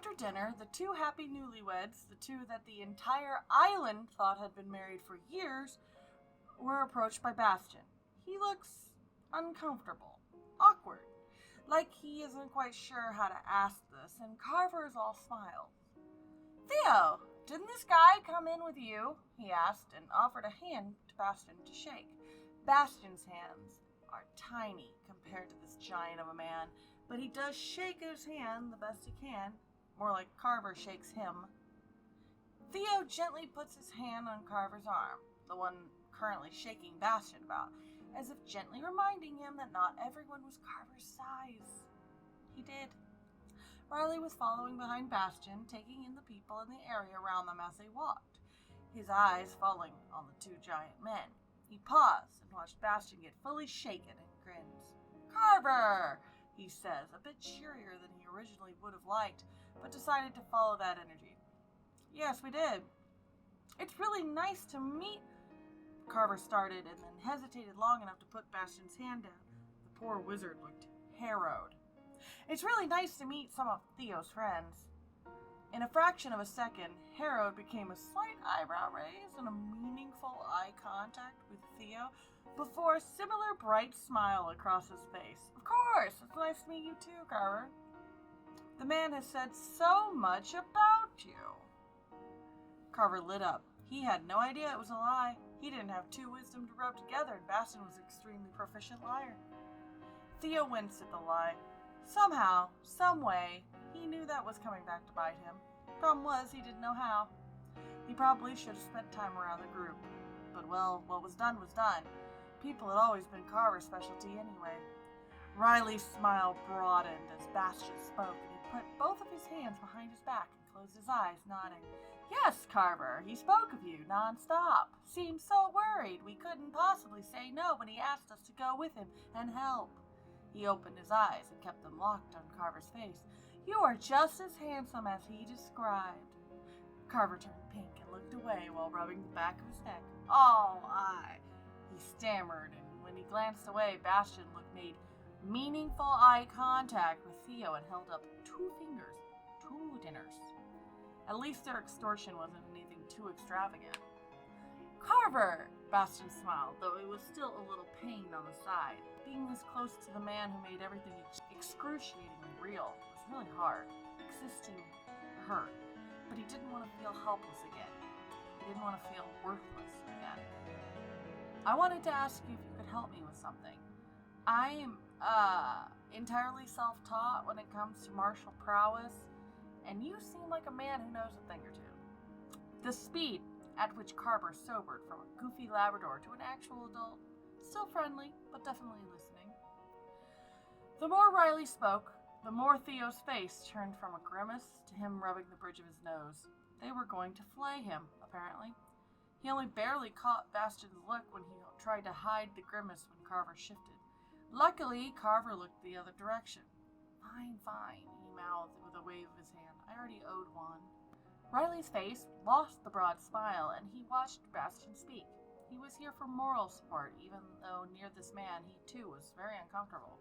After dinner, the two happy newlyweds, the two that the entire island thought had been married for years, were approached by Bastion. He looks uncomfortable, awkward, like he isn't quite sure how to ask this, and Carver is all smiles. "Theo, didn't this guy come in with you?" he asked, and offered a hand to Bastion to shake. Bastion's hands are tiny compared to this giant of a man, but he does shake his hand the best he can, more like Carver shakes him. Theo gently puts his hand on Carver's arm, the one currently shaking Bastion about, as if gently reminding him that not everyone was Carver's size. He did. Riley was following behind Bastion, taking in the people in the area around them as they walked, his eyes falling on the two giant men. He paused and watched Bastion get fully shaken and grins. "Carver!" he says, a bit cheerier than he originally would have liked, but decided to follow that energy. "Yes, we did. It's really nice to meet..." Carver started and then hesitated long enough to put Bastion's hand down. The poor wizard looked harrowed. "It's really nice to meet some of Theo's friends." In a fraction of a second, Harold became a slight eyebrow raise and a meaningful eye contact with Theo before a similar bright smile across his face. "Of course, it's nice to meet you too, Carver. The man has said so much about you." Carver lit up. He had no idea it was a lie. He didn't have two wisdom to rub together, and Bastion was an extremely proficient liar. Theo winced at the lie. Somehow, some way, he knew that was coming back to bite him. Problem was, he didn't know how. He probably should have spent time around the group. But, well, what was done was done. People had always been Carver's specialty anyway. Riley's smile broadened as Bastion spoke, and he put both of his hands behind his back and closed his eyes, nodding. "Yes, Carver, he spoke of you non-stop. Seemed so worried we couldn't possibly say no when he asked us to go with him and help." He opened his eyes and kept them locked on Carver's face. "You are just as handsome as he described." Carver turned pink and looked away while rubbing the back of his neck. "Oh, he stammered, and when he glanced away, Bastion made meaningful eye contact with Theo and held up 2 fingers. 2 dinners. At least their extortion wasn't anything too extravagant. "Carver!" Bastion smiled, though it was still a little pained on the side. Being this close to the man who made everything excruciatingly real was really hard. Existing hurt, but he didn't want to feel helpless again. He didn't want to feel worthless again. "I wanted to ask you if you could help me with something. I'm, entirely self-taught when it comes to martial prowess, and you seem like a man who knows a thing or two." The speed at which Carver sobered from a goofy Labrador to an actual adult, still friendly, but definitely listening. The more Riley spoke, the more Theo's face turned from a grimace to him rubbing the bridge of his nose. They were going to flay him, apparently. He only barely caught Bastion's look when he tried to hide the grimace when Carver shifted. Luckily, Carver looked the other direction. Fine, he mouthed with a wave of his hand. "I already owed one." Riley's face lost the broad smile, and he watched Bastion speak. He was here for moral support, even though near this man he too was very uncomfortable.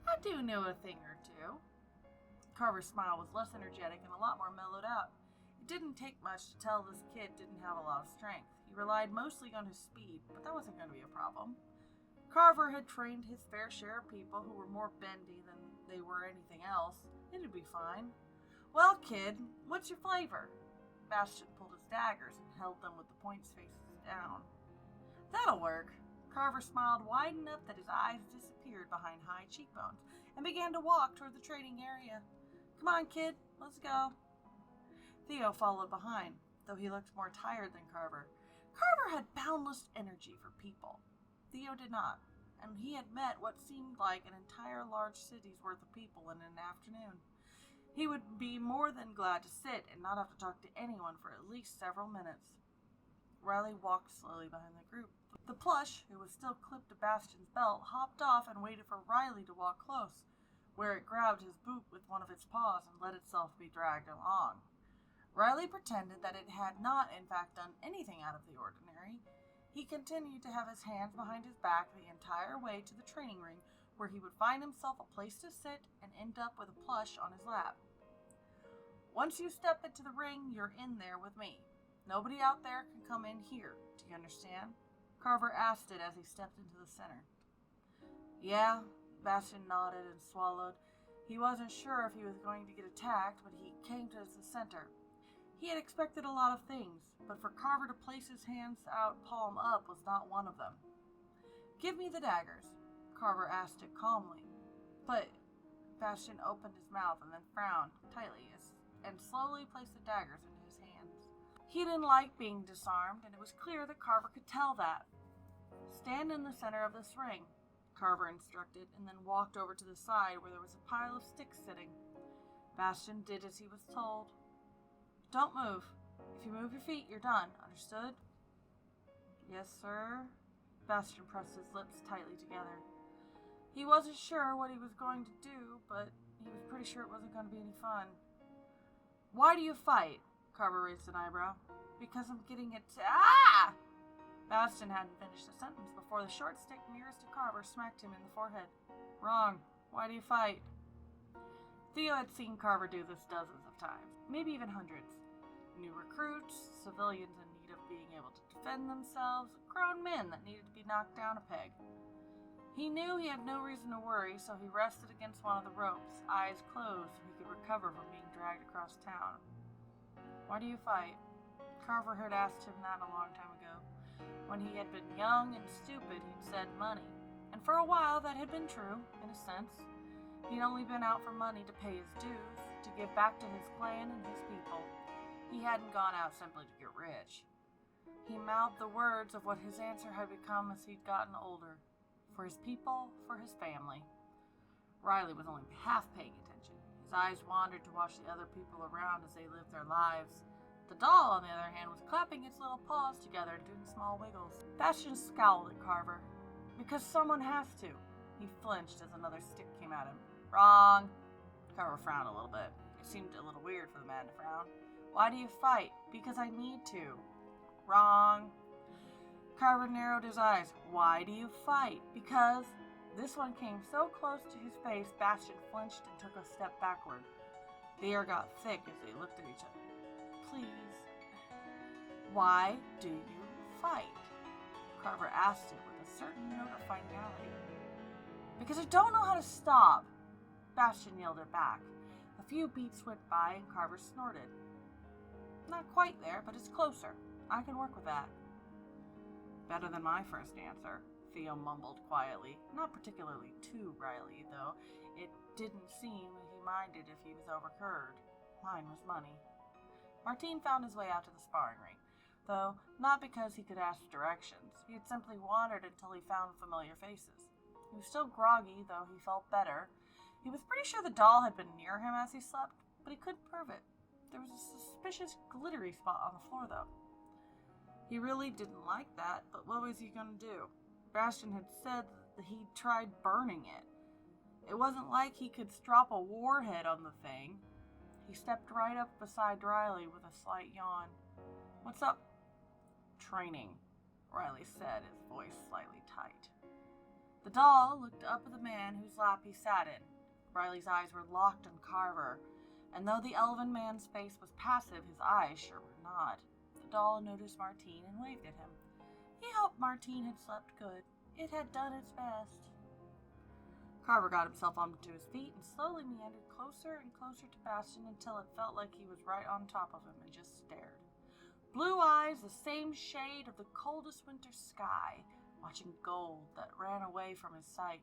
"I do know a thing or two." Carver's smile was less energetic and a lot more mellowed out. It didn't take much to tell this kid didn't have a lot of strength. He relied mostly on his speed, but that wasn't going to be a problem. Carver had trained his fair share of people who were more bendy than they were anything else. It'd be fine. "Well, kid, what's your flavor?" Bastion pulled his daggers and held them with the points faces down. "That'll work." Carver smiled wide enough that his eyes disappeared behind high cheekbones and began to walk toward the training area. "Come on, kid, let's go." Theo followed behind, though he looked more tired than Carver. Carver had boundless energy for people. Theo did not, and he had met what seemed like an entire large city's worth of people in an afternoon. He would be more than glad to sit and not have to talk to anyone for at least several minutes. Riley walked slowly behind the group. The plush, who was still clipped to Bastion's belt, hopped off and waited for Riley to walk close, where it grabbed his boot with one of its paws and let itself be dragged along. Riley pretended that it had not, in fact, done anything out of the ordinary. He continued to have his hands behind his back the entire way to the training ring, where he would find himself a place to sit and end up with a plush on his lap. Once you step into the ring, you're in there with me. Nobody out there can come in here. Do you understand? Carver asked it as he stepped into the center. Yeah, Bastion nodded and swallowed. He wasn't sure if he was going to get attacked, but he came to the center. He had expected a lot of things, but for Carver to place his hands out palm up was not one of them. Give me the daggers, Carver asked it calmly. But Bastion opened his mouth and then frowned tightly and slowly placed the daggers into his hands. He didn't like being disarmed, and it was clear that Carver could tell that. Stand in the center of this ring, Carver instructed, and then walked over to the side where there was a pile of sticks sitting. Bastion did as he was told. Don't move. If you move your feet, you're done. Understood? Yes, sir. Bastion pressed his lips tightly together. He wasn't sure what he was going to do, but he was pretty sure it wasn't going to be any fun. Why do you fight? Carver raised an eyebrow. Because I'm getting it to... Ah! Bastion hadn't finished the sentence before the short stick nearest to Carver smacked him in the forehead. Wrong. Why do you fight? Theo had seen Carver do this dozens of times, maybe even hundreds. New recruits, civilians in need of being able to defend themselves, grown men that needed to be knocked down a peg. He knew he had no reason to worry, so he rested against one of the ropes, eyes closed so he could recover from being dragged across town. Why do you fight? Carver had asked him that a long time ago. When he had been young and stupid, he'd said money. And for a while that had been true, in a sense. He'd only been out for money to pay his dues, to give back to his clan and his people. He hadn't gone out simply to get rich. He mouthed the words of what his answer had become as he'd gotten older. For his people, for his family. Riley was only half paying attention. His eyes wandered to watch the other people around as they lived their lives. The doll, on the other hand, was clapping its little paws together and doing small wiggles. Bastion scowled at Carver. Because someone has to. He flinched as another stick came at him. Wrong. Carver frowned a little bit. It seemed a little weird for the man to frown. Why do you fight? Because I need to. Wrong. Carver narrowed his eyes. Why do you fight? Because... This one came so close to his face, Bastion flinched and took a step backward. The air got thick as they looked at each other. Please. Why do you fight? Carver asked it with a certain note of finality. Because I don't know how to stop. Bastion yelled it back. A few beats went by and Carver snorted. Not quite there, but it's closer. I can work with that. Better than my first answer, Theo mumbled quietly. Not particularly to Riley, though. It didn't seem he minded if he was overheard. Mine was money. Martine found his way out to the sparring ring, though not because he could ask directions. He had simply wandered until he found familiar faces. He was still groggy, though he felt better. He was pretty sure the doll had been near him as he slept, but he couldn't prove it. There was a suspicious glittery spot on the floor, though. He really didn't like that, but what was he going to do? Bastion had said that he'd tried burning it. It wasn't like he could strap a warhead on the thing. He stepped right up beside Riley with a slight yawn. What's up? Training, Riley said, his voice slightly tight. The doll looked up at the man whose lap he sat in. Riley's eyes were locked on Carver, and though the elven man's face was passive, his eyes sure were not. The doll noticed Martine and waved at him. He hoped Martine had slept good. It had done its best. Carver got himself onto his feet and slowly meandered closer and closer to Bastion until it felt like he was right on top of him and just stared. Blue eyes, the same shade of the coldest winter sky, watching gold that ran away from his sight.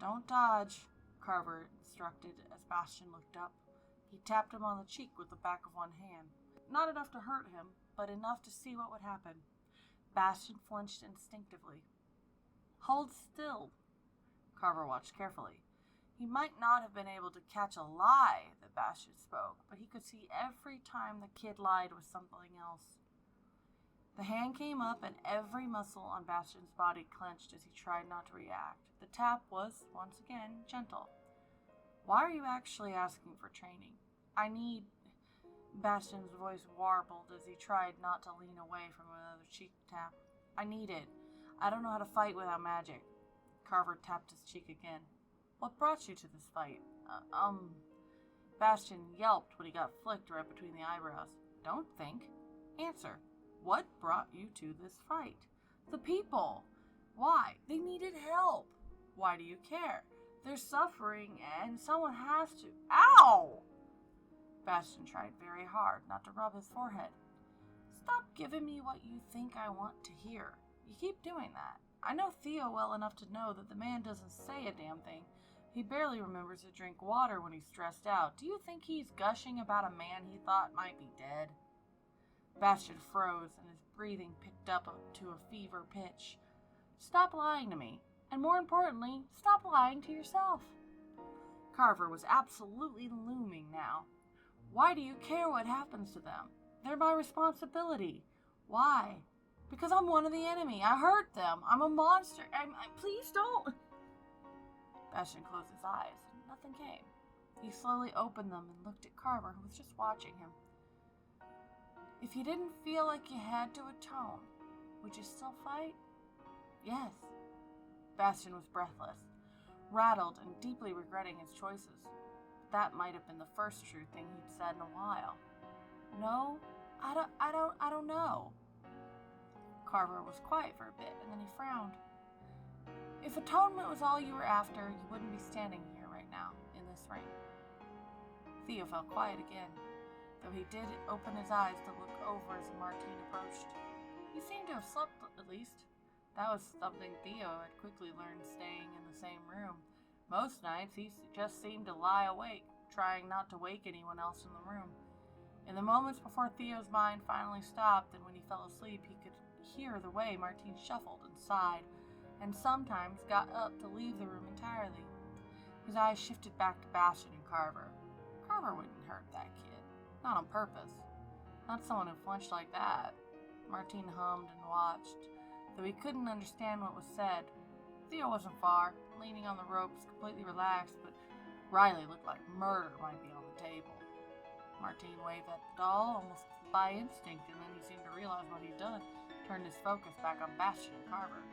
Don't dodge, Carver instructed as Bastion looked up. He tapped him on the cheek with the back of one hand. Not enough to hurt him, but enough to see what would happen. Bastion flinched instinctively. Hold still. Carver watched carefully. He might not have been able to catch a lie that Bastion spoke, but he could see every time the kid lied with something else. The hand came up and every muscle on Bastion's body clenched as he tried not to react. The tap was, once again, gentle. Why are you actually asking for training? I need... Bastion's voice warbled as he tried not to lean away from another cheek tap. I need it. I don't know how to fight without magic. Carver tapped his cheek again. What brought you to this fight? Bastion yelped when he got flicked right between the eyebrows. Don't think. Answer. What brought you to this fight? The people. Why? They needed help. Why do you care? They're suffering and someone has to. Ow! Bastion tried very hard not to rub his forehead. Stop giving me what you think I want to hear. You keep doing that. I know Theo well enough to know that the man doesn't say a damn thing. He barely remembers to drink water when he's stressed out. Do you think he's gushing about a man he thought might be dead? Bastion froze and his breathing picked up to a fever pitch. Stop lying to me. And more importantly, stop lying to yourself. Carver was absolutely looming now. Why do you care what happens to them? They're my responsibility. Why? Because I'm one of the enemy. I hurt them. I'm a monster. Please don't. Bastion closed his eyes and nothing came. He slowly opened them and looked at Carver, who was just watching him. If you didn't feel like you had to atone, would you still fight? Yes. Bastion was breathless, rattled and deeply regretting his choices. That might have been the first true thing he'd said in a while. No, I don't know. Carver was quiet for a bit, and then he frowned. If atonement was all you were after, you wouldn't be standing here right now, in this ring. Theo fell quiet again, though he did open his eyes to look over as Martine approached. He seemed to have slept, at least. That was something Theo had quickly learned staying in the same room. Most nights he just seemed to lie awake, trying not to wake anyone else in the room. In the moments before Theo's mind finally stopped and when he fell asleep, he could hear the way Martine shuffled and sighed, and sometimes got up to leave the room entirely. His eyes shifted back to Bastion and Carver. Carver wouldn't hurt that kid. Not on purpose. Not someone who flinched like that. Martine hummed and watched, though he couldn't understand what was said. Theo wasn't far, leaning on the ropes, completely relaxed, but Riley looked like murder might be on the table. Martine waved at the doll, almost by instinct, and then he seemed to realize what he'd done, turned his focus back on Bastion and Carver.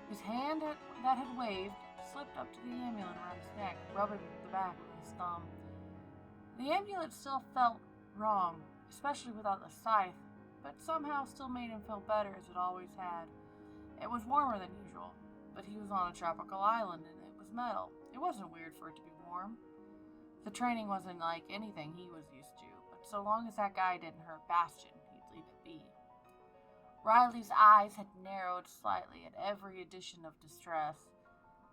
His hand that had waved slipped up to the amulet around his neck, rubbing the back with his thumb. The amulet still felt wrong, especially without the scythe, but somehow still made him feel better as it always had. It was warmer than usual, but he was on a tropical island and it was metal. It wasn't weird for it to be warm. The training wasn't like anything he was used to, but so long as that guy didn't hurt Bastion, he'd leave it be. Riley's eyes had narrowed slightly at every addition of distress.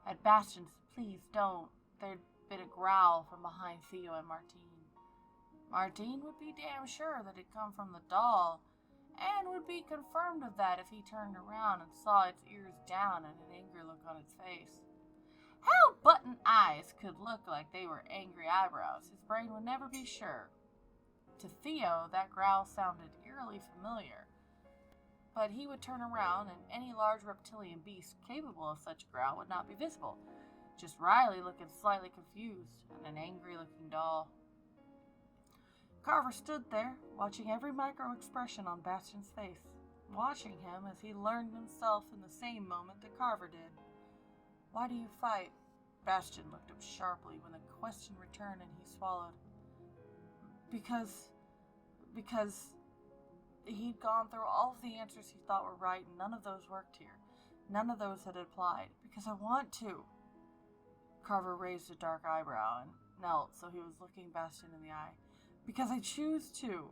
At Bastion's "please don't," there'd been a growl from behind Theo and Martine. Martine would be damn sure that it come from the doll, and would be confirmed of that if he turned around and saw its ears down and an angry look on its face. How button eyes could look like they were angry eyebrows, his brain would never be sure. To Theo, that growl sounded eerily familiar, but he would turn around and any large reptilian beast capable of such a growl would not be visible, just Riley looking slightly confused and an angry-looking doll. Carver stood there, watching every micro-expression on Bastion's face, watching him as he learned himself in the same moment that Carver did. Why do you fight? Bastion looked up sharply when the question returned and he swallowed. Because he'd gone through all of the answers he thought were right and none of those worked here. None of those had applied. Because I want to. Carver raised a dark eyebrow and knelt so he was looking Bastion in the eye. Because I choose to.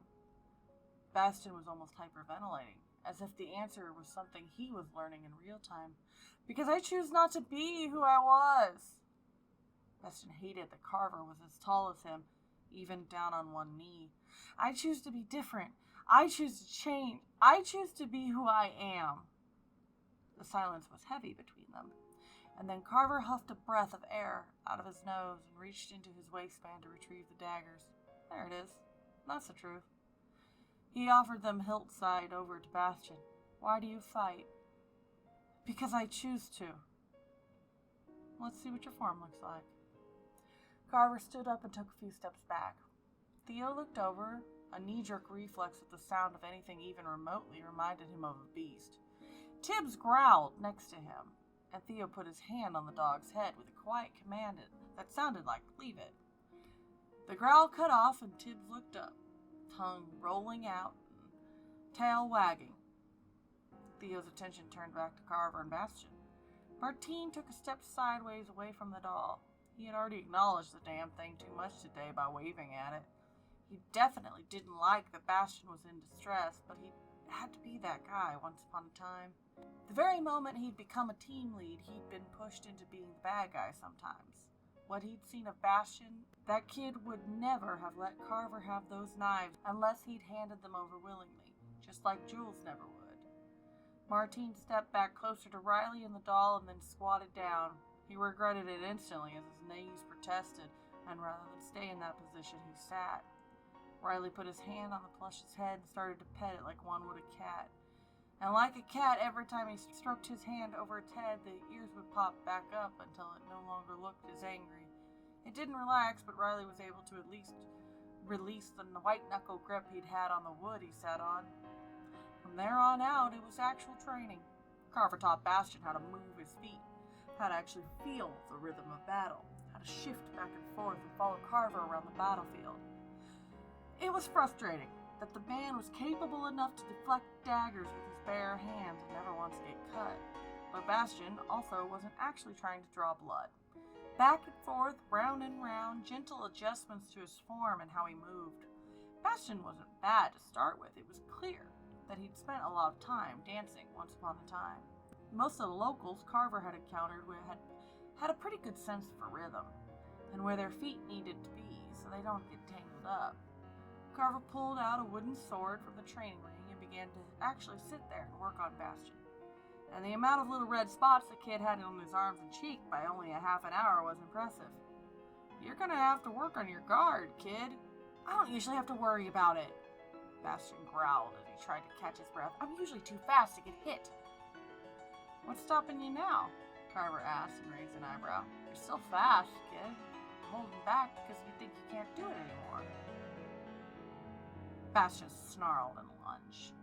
Bastion was almost hyperventilating, as if the answer was something he was learning in real time. Because I choose not to be who I was. Bastion hated that Carver was as tall as him, even down on one knee. I choose to be different. I choose to change. I choose to be who I am. The silence was heavy between them, and then Carver huffed a breath of air out of his nose and reached into his waistband to retrieve the daggers. There it is. That's the truth. He offered them hilt side over to Bastion. Why do you fight? Because I choose to. Let's see what your form looks like. Carver stood up and took a few steps back. Theo looked over, a knee-jerk reflex at the sound of anything even remotely reminded him of a beast. Tibbs growled next to him, and Theo put his hand on the dog's head with a quiet command that sounded like, leave it. The growl cut off and Tibbs looked up, tongue rolling out and tail wagging. Theo's attention turned back to Carver and Bastion. Martine took a step sideways away from the doll. He had already acknowledged the damn thing too much today by waving at it. He definitely didn't like that Bastion was in distress, but he had to be that guy once upon a time. The very moment he'd become a team lead, he'd been pushed into being the bad guy sometimes. What he'd seen of Bastion, that kid would never have let Carver have those knives unless he'd handed them over willingly, just like Jules never would. Martine stepped back closer to Riley and the doll and then squatted down. He regretted it instantly as his knees protested, and rather than stay in that position, he sat. Riley put his hand on the plush's head and started to pet it like one would a cat. And like a cat, every time he stroked his hand over its head, the ears would pop back up until it no longer looked as angry. It didn't relax, but Riley was able to at least release the white-knuckle grip he'd had on the wood he sat on. From there on out, it was actual training. Carver taught Bastion how to move his feet, how to actually feel the rhythm of battle, how to shift back and forth and follow Carver around the battlefield. It was frustrating that the man was capable enough to deflect daggers with his bare hands and never once get cut. But Bastion also wasn't actually trying to draw blood. Back and forth, round and round, gentle adjustments to his form and how he moved. Bastion wasn't bad to start with. It was clear that he'd spent a lot of time dancing once upon a time. Most of the locals Carver had encountered had a pretty good sense for rhythm and where their feet needed to be so they don't get tangled up. Carver pulled out a wooden sword from the training ring and began to actually sit there and work on Bastion. And the amount of little red spots the kid had on his arms and cheek by only a half an hour was impressive. "You're gonna have to work on your guard, kid." "I don't usually have to worry about it," Bastion growled as he tried to catch his breath. "I'm usually too fast to get hit." "What's stopping you now?" Carver asked and raised an eyebrow. "You're still fast, kid. You're holding back because you think you can't do it anymore." Bastion snarled and lunged.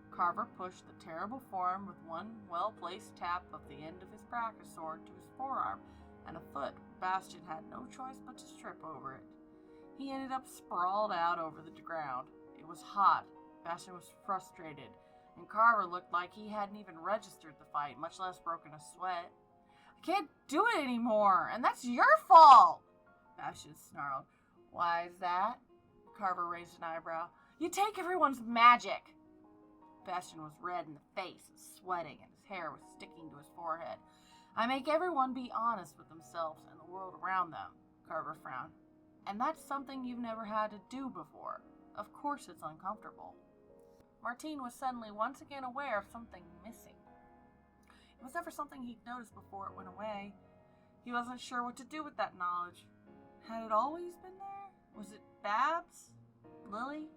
Carver pushed the terrible form with one well-placed tap of the end of his practice sword to his forearm and a foot. Bastion had no choice but to trip over it. He ended up sprawled out over the ground. It was hot. Bastion was frustrated, and Carver looked like he hadn't even registered the fight, much less broken a sweat. "I can't do it anymore, and that's your fault!" Bastion snarled. "Why is that?" Carver raised an eyebrow. "You take everyone's magic!" Bastion was red in the face and sweating, and his hair was sticking to his forehead. "I make everyone be honest with themselves and the world around them," Carver frowned. "And that's something you've never had to do before. Of course it's uncomfortable." Martine was suddenly once again aware of something missing. It was never something he'd noticed before it went away. He wasn't sure what to do with that knowledge. Had it always been there? Was it Babs? Lily?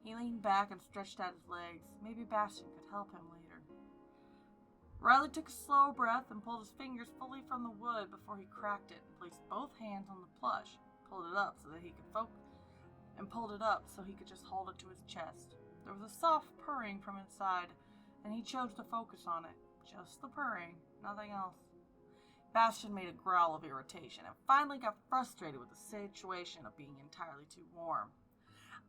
He leaned back and stretched out his legs. Maybe Bastion could help him later. Riley took a slow breath and pulled his fingers fully from the wood before he cracked it and placed both hands on the plush, pulled it up so he could just hold it to his chest. There was a soft purring from inside, and he chose to focus on it. Just the purring, nothing else. Bastion made a growl of irritation and finally got frustrated with the situation of being entirely too warm.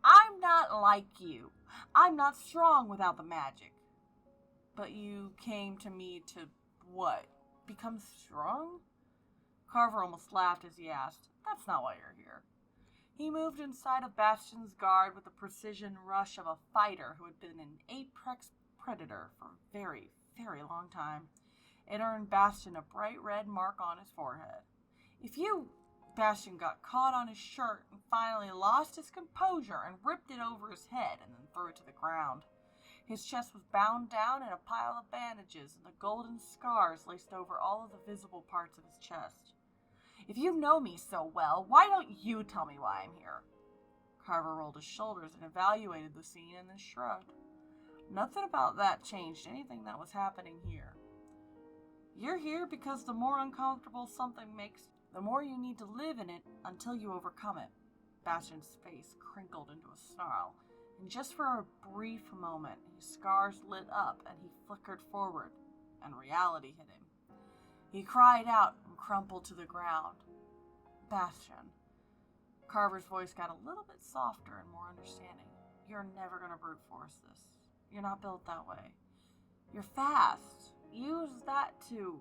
"I'm not like you. I'm not strong without the magic." "But you came to me to, what, become strong?" Carver almost laughed as he asked. "That's not why you're here." He moved inside of Bastion's guard with the precision rush of a fighter who had been an apex predator for a very, very long time. It earned Bastion a bright red mark on his forehead. Bastion got caught on his shirt and finally lost his composure and ripped it over his head and then threw it to the ground. His chest was bound down in a pile of bandages and the golden scars laced over all of the visible parts of his chest. "If you know me so well, why don't you tell me why I'm here?" Carver rolled his shoulders and evaluated the scene and then shrugged. Nothing about that changed anything that was happening here. "You're here because the more uncomfortable something makes, the more you need to live in it until you overcome it." Bastion's face crinkled into a snarl, and just for a brief moment, his scars lit up and he flickered forward, and reality hit him. He cried out and crumpled to the ground. Bastion. Carver's voice got a little bit softer and more understanding. You're never going to brute force this. You're not built that way. You're fast. Use that too.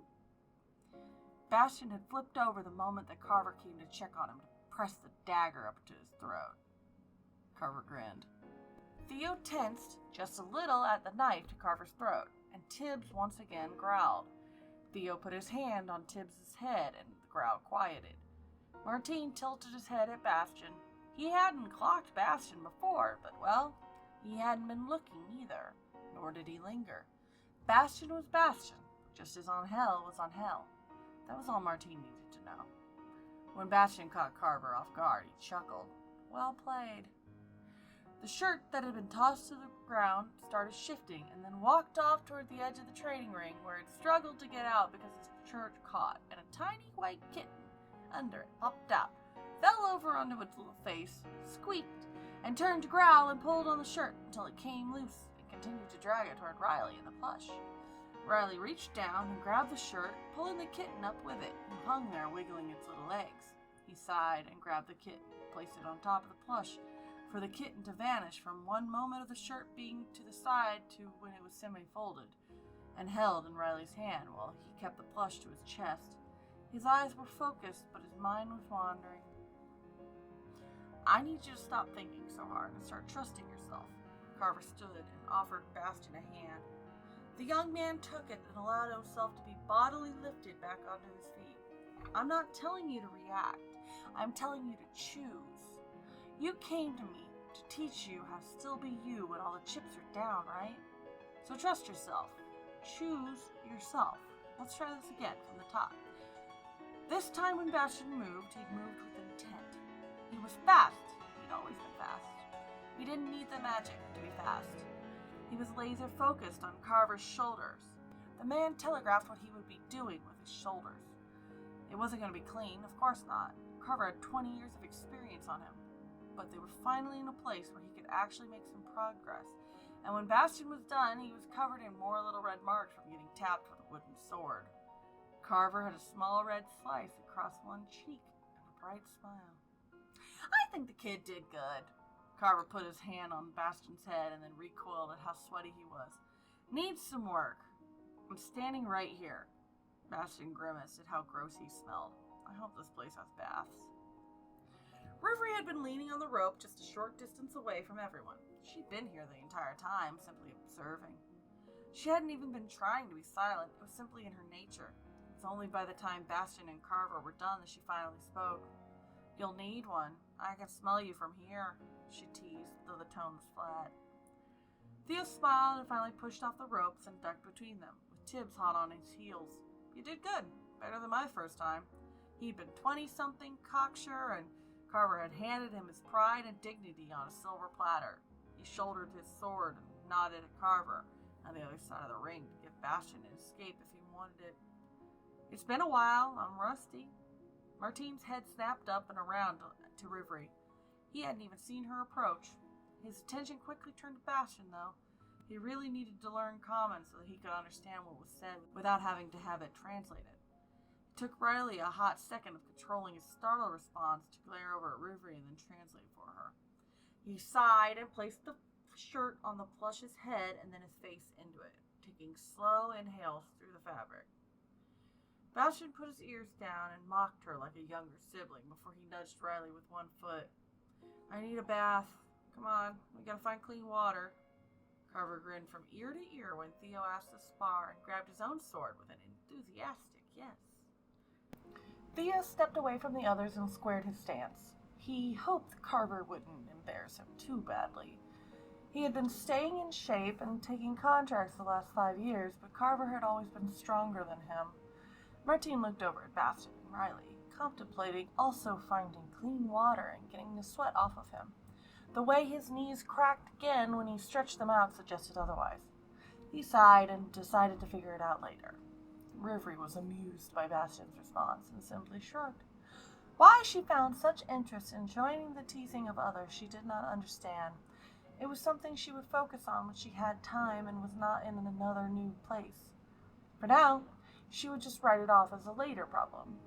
Bastion had flipped over the moment that Carver came to check on him to press the dagger up to his throat. Carver grinned. Theo tensed just a little at the knife to Carver's throat, and Tibbs once again growled. Theo put his hand on Tibbs's head, and the growl quieted. Martine tilted his head at Bastion. He hadn't clocked Bastion before, but, well, he hadn't been looking either, nor did he linger. Bastion was Bastion, just as on hell was on hell. That was all Martine needed to know. When Bastion caught Carver off guard, he chuckled. Well played. The shirt that had been tossed to the ground started shifting and then walked off toward the edge of the training ring, where it struggled to get out because its shirt caught, and a tiny white kitten under it popped out, fell over onto its little face, squeaked, and turned to growl and pulled on the shirt until it came loose and continued to drag it toward Riley and the plush. Riley reached down and grabbed the shirt, pulling the kitten up with it, who hung there wiggling its little legs. He sighed and grabbed the kitten, placed it on top of the plush, for the kitten to vanish from one moment of the shirt being to the side to when it was semi-folded, and held in Riley's hand while he kept the plush to his chest. His eyes were focused, but his mind was wandering. I need you to stop thinking so hard and start trusting yourself. Carver stood and offered Bastion a hand. The young man took it and allowed himself to be bodily lifted back onto his feet. I'm not telling you to react. I'm telling you to choose. You came to me to teach you how to still be you when all the chips are down, right? So trust yourself. Choose yourself. Let's try this again from the top. This time when Bastion moved, he moved with intent. He was fast. He'd always been fast. He didn't need the magic to be fast. He was laser focused on Carver's shoulders. The man telegraphed what he would be doing with his shoulders. It wasn't going to be clean, of course not. Carver had 20 years of experience on him, but they were finally in a place where he could actually make some progress. And when Bastion was done, he was covered in more little red marks from getting tapped with a wooden sword. Carver had a small red slice across one cheek and a bright smile. I think the kid did good. Carver put his hand on Bastion's head and then recoiled at how sweaty he was. Needs some work. I'm standing right here. Bastion grimaced at how gross he smelled. I hope this place has baths. Rivery had been leaning on the rope just a short distance away from everyone. She'd been here the entire time, simply observing. She hadn't even been trying to be silent. It was simply in her nature. It was only by the time Bastion and Carver were done that she finally spoke. You'll need one. I can smell you from here, she teased, though the tone was flat. Theo smiled and finally pushed off the ropes and ducked between them, with Tibbs hot on his heels. You did good. Better than my first time. He'd been 20-something, cocksure, and Carver had handed him his pride and dignity on a silver platter. He shouldered his sword and nodded at Carver on the other side of the ring to give Bastion an escape if he wanted it. It's been a while. I'm rusty. Martine's head snapped up and around to Rivery. He hadn't even seen her approach. His attention quickly turned to Bastion, though. He really needed to learn common so that he could understand what was said without having to have it translated. It took Riley a hot second of controlling his startled response to glare over at Rivery and then translate for her. He sighed and placed the shirt on the plush's head and then his face into it, taking slow inhales through the fabric. Bastion put his ears down and mocked her like a younger sibling before he nudged Riley with one foot. I need a bath. Come on, we gotta find clean water. Carver grinned from ear to ear when Theo asked to spar and grabbed his own sword with an enthusiastic yes. Theo stepped away from the others and squared his stance. He hoped Carver wouldn't embarrass him too badly. He had been staying in shape and taking contracts the last 5 years, but Carver had always been stronger than him. Martine looked over at Bastion and Riley, contemplating also finding clean water and getting the sweat off of him. The way his knees cracked again when he stretched them out suggested otherwise. He sighed and decided to figure it out later. Rivery was amused by Bastion's response and simply shrugged. Why she found such interest in joining the teasing of others she did not understand. It was something she would focus on when she had time and was not in another new place. For now, she would just write it off as a later problem.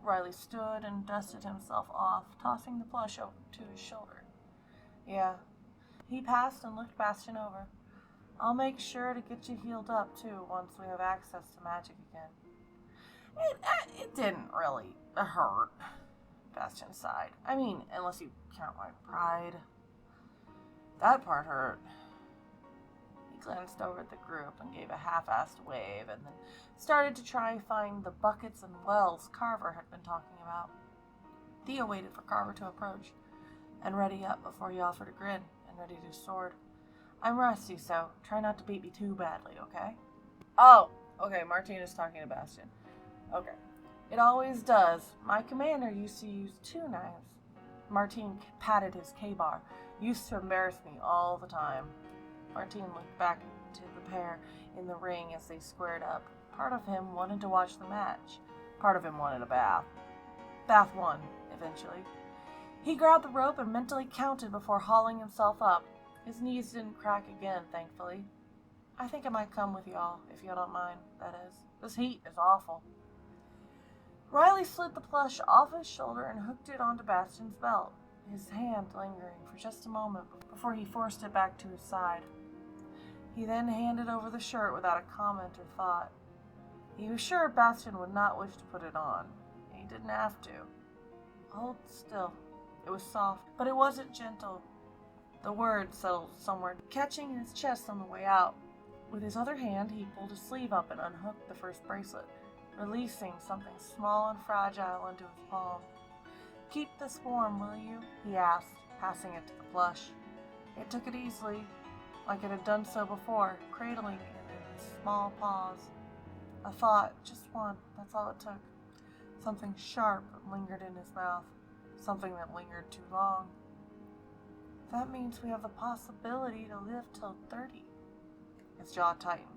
Riley stood and dusted himself off, tossing the plush over to his shoulder. Yeah. He passed and looked Bastion over. I'll make sure to get you healed up, too, once we have access to magic again. It didn't really hurt, Bastion sighed. I mean, unless you count my pride. That part hurt. He glanced over at the group and gave a half-assed wave and then started to try to find the buckets and wells Carver had been talking about. Theo waited for Carver to approach and ready up before he offered a grin and readied his sword. I'm rusty, so try not to beat me too badly, okay? Oh, okay, Martina's talking to Bastion. Okay. It always does. My commander used to use 2 knives. Martine patted his K-bar. Used to embarrass me all the time. Martine looked back to the pair in the ring as they squared up. Part of him wanted to watch the match. Part of him wanted a bath. Bath won, eventually. He grabbed the rope and mentally counted before hauling himself up. His knees didn't crack again, thankfully. I think I might come with y'all, if you don't mind, that is. This heat is awful. Riley slid the plush off his shoulder and hooked it onto Bastion's belt, his hand lingering for just a moment before he forced it back to his side. He then handed over the shirt without a comment or thought. He was sure Bastion would not wish to put it on. He didn't have to. Hold still. It was soft, but it wasn't gentle. The word settled somewhere, catching his chest on the way out. With his other hand, he pulled his sleeve up and unhooked the first bracelet, releasing something small and fragile into his palm. Keep this warm, will you? He asked, passing it to the plush. It took it easily, like it had done so before, cradling it in his small paws. A thought, just one, that's all it took. Something sharp lingered in his mouth, something that lingered too long. That means we have the possibility to live till 30. His jaw tightened.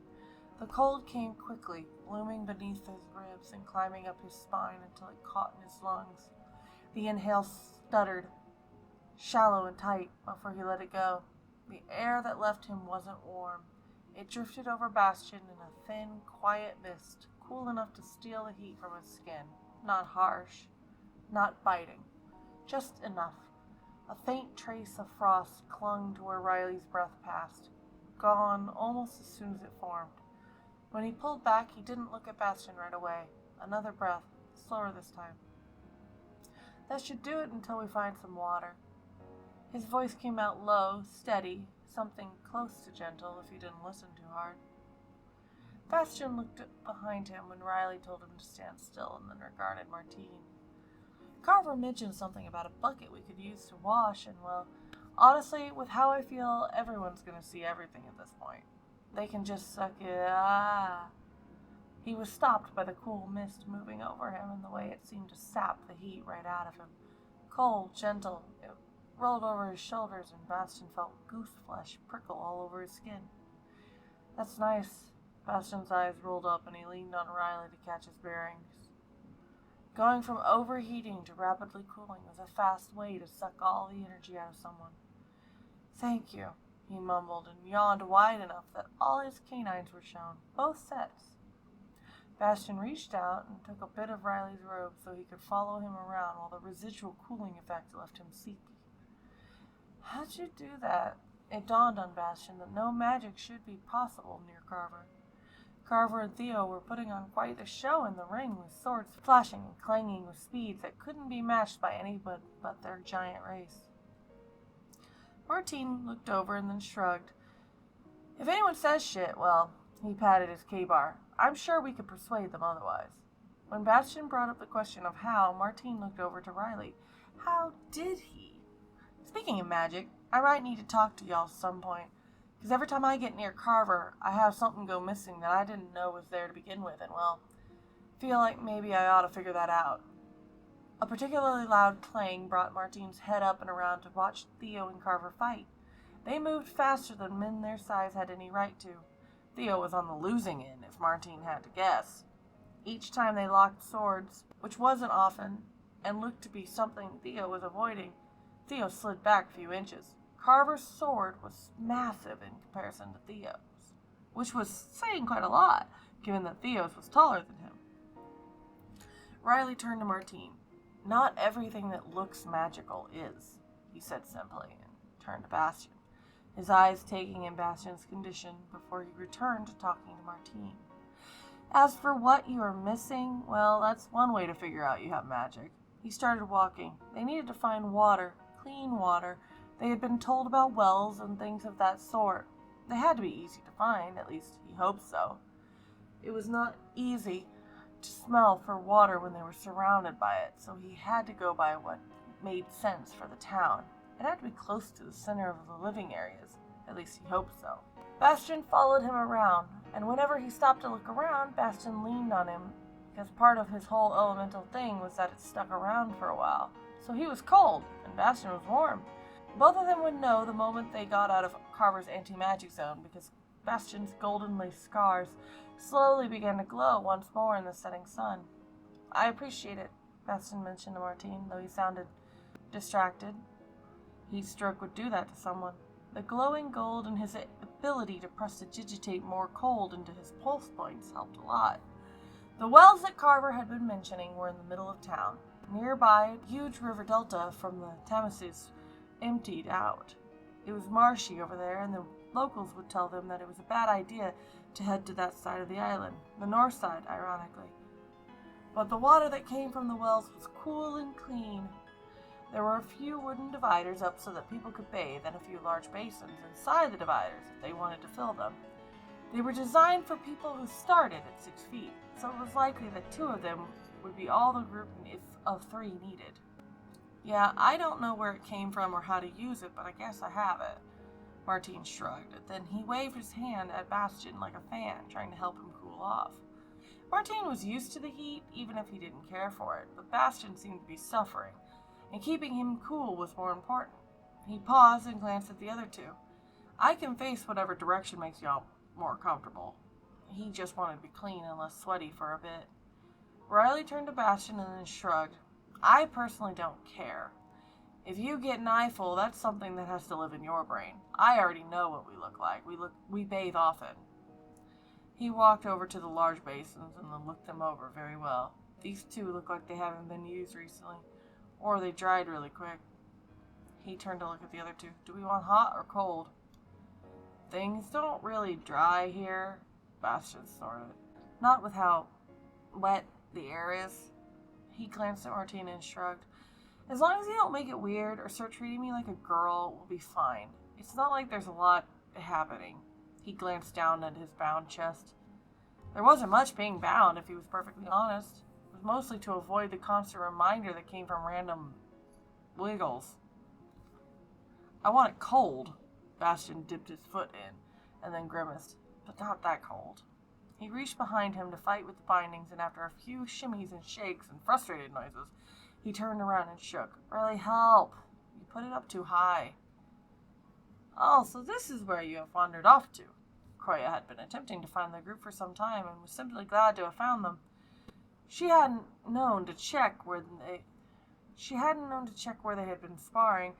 The cold came quickly, blooming beneath his ribs and climbing up his spine until it caught in his lungs. The inhale stuttered, shallow and tight, before he let it go. The air that left him wasn't warm. It drifted over Bastion in a thin, quiet mist, cool enough to steal the heat from his skin. Not harsh, not biting, just enough. A faint trace of frost clung to where Riley's breath passed, gone almost as soon as it formed. When he pulled back, he didn't look at Bastion right away. Another breath, slower this time. That should do it until we find some water. His voice came out low, steady, something close to gentle if you didn't listen too hard. Bastion looked behind him when Riley told him to stand still and then regarded Martine. Carver mentioned something about a bucket we could use to wash, and well, honestly, with how I feel, everyone's going to see everything at this point. They can just suck it. He was stopped by the cool mist moving over him and the way it seemed to sap the heat right out of him. Cold, gentle, it rolled over his shoulders and Bastion felt goose flesh prickle all over his skin. That's nice. Bastion's eyes rolled up and he leaned on Riley to catch his bearings. Going from overheating to rapidly cooling was a fast way to suck all the energy out of someone. Thank you, he mumbled and yawned wide enough that all his canines were shown, both sets. Bastion reached out and took a bit of Riley's robe so he could follow him around while the residual cooling effect left him seeky. How'd you do that? It dawned on Bastion that no magic should be possible near Carver. Carver and Theo were putting on quite a show in the ring with swords flashing and clanging with speeds that couldn't be matched by anybody but their giant race. Martine looked over and then shrugged. If anyone says shit, well, he patted his K-bar. I'm sure we could persuade them otherwise. When Bastion brought up the question of how, Martine looked over to Riley. How did he? Speaking of magic, I might need to talk to y'all at some point. Because every time I get near Carver, I have something go missing that I didn't know was there to begin with, and well, feel like maybe I ought to figure that out. A particularly loud clang brought Martine's head up and around to watch Theo and Carver fight. They moved faster than men their size had any right to. Theo was on the losing end, if Martine had to guess. Each time they locked swords, which wasn't often, and looked to be something Theo was avoiding, Theo slid back a few inches. Carver's sword was massive in comparison to Theo's, which was saying quite a lot, given that Theo's was taller than him. Riley turned to Martine. Not everything that looks magical is, he said simply, and turned to Bastian, his eyes taking in Bastian's condition before he returned to talking to Martine. As for what you are missing, well, that's one way to figure out you have magic. He started walking. They needed to find water, clean water. They had been told about wells and things of that sort. They had to be easy to find, at least he hoped so. It was not easy to smell for water when they were surrounded by it, so he had to go by what made sense for the town. It had to be close to the center of the living areas, at least he hoped so. Bastian followed him around, and whenever he stopped to look around, Bastian leaned on him, because part of his whole elemental thing was that it stuck around for a while. So he was cold, and Bastian was warm. Both of them would know the moment they got out of Carver's anti-magic zone, because Bastian's golden lace scars slowly began to glow once more in the setting sun. I appreciate it, Bastian mentioned to Martine, though he sounded distracted. Heat stroke would do that to someone. The glowing gold and his ability to prestidigitate more cold into his pulse points helped a lot. The wells that Carver had been mentioning were in the middle of town. Nearby, a huge river delta from the Thamesis emptied out. It was marshy over there, and the locals would tell them that it was a bad idea to head to that side of the island, the north side, ironically. But the water that came from the wells was cool and clean. There were a few wooden dividers up so that people could bathe, and a few large basins inside the dividers if they wanted to fill them. They were designed for people who started at 6 feet, so it was likely that 2 of them would be all the group if of 3 needed. Yeah, I don't know where it came from or how to use it, but I guess I have it. Martine shrugged. Then he waved his hand at Bastian like a fan, trying to help him cool off. Martine was used to the heat, even if he didn't care for it, but Bastian seemed to be suffering, and keeping him cool was more important. He paused and glanced at the other 2. I can face whatever direction makes y'all more comfortable. He just wanted to be clean and less sweaty for a bit. Riley turned to Bastian and then shrugged. I personally don't care. If you get an eyeful, that's something that has to live in your brain. I already know what we look like. We bathe often. He walked over to the large basins and then looked them over very well. These 2 look like they haven't been used recently, or they dried really quick. He turned to look at the other 2. Do we want hot or cold? Things don't really dry here, Bastian snorted. Not with how wet the air is. He glanced at Martina and shrugged. As long as you don't make it weird or start treating me like a girl, we'll be fine. It's not like there's a lot happening. He glanced down at his bound chest. There wasn't much being bound, if he was perfectly honest. It was mostly to avoid the constant reminder that came from random wiggles. I want it cold. Bastian dipped his foot in, and then grimaced. But not that cold. He reached behind him to fight with the bindings, and after a few shimmies and shakes and frustrated noises, he turned around and shook. Riley, help! You put it up too high. Oh, so this is where you have wandered off to. Croya had been attempting to find the group for some time, and was simply glad to have found them. She hadn't known to check where they had been sparring,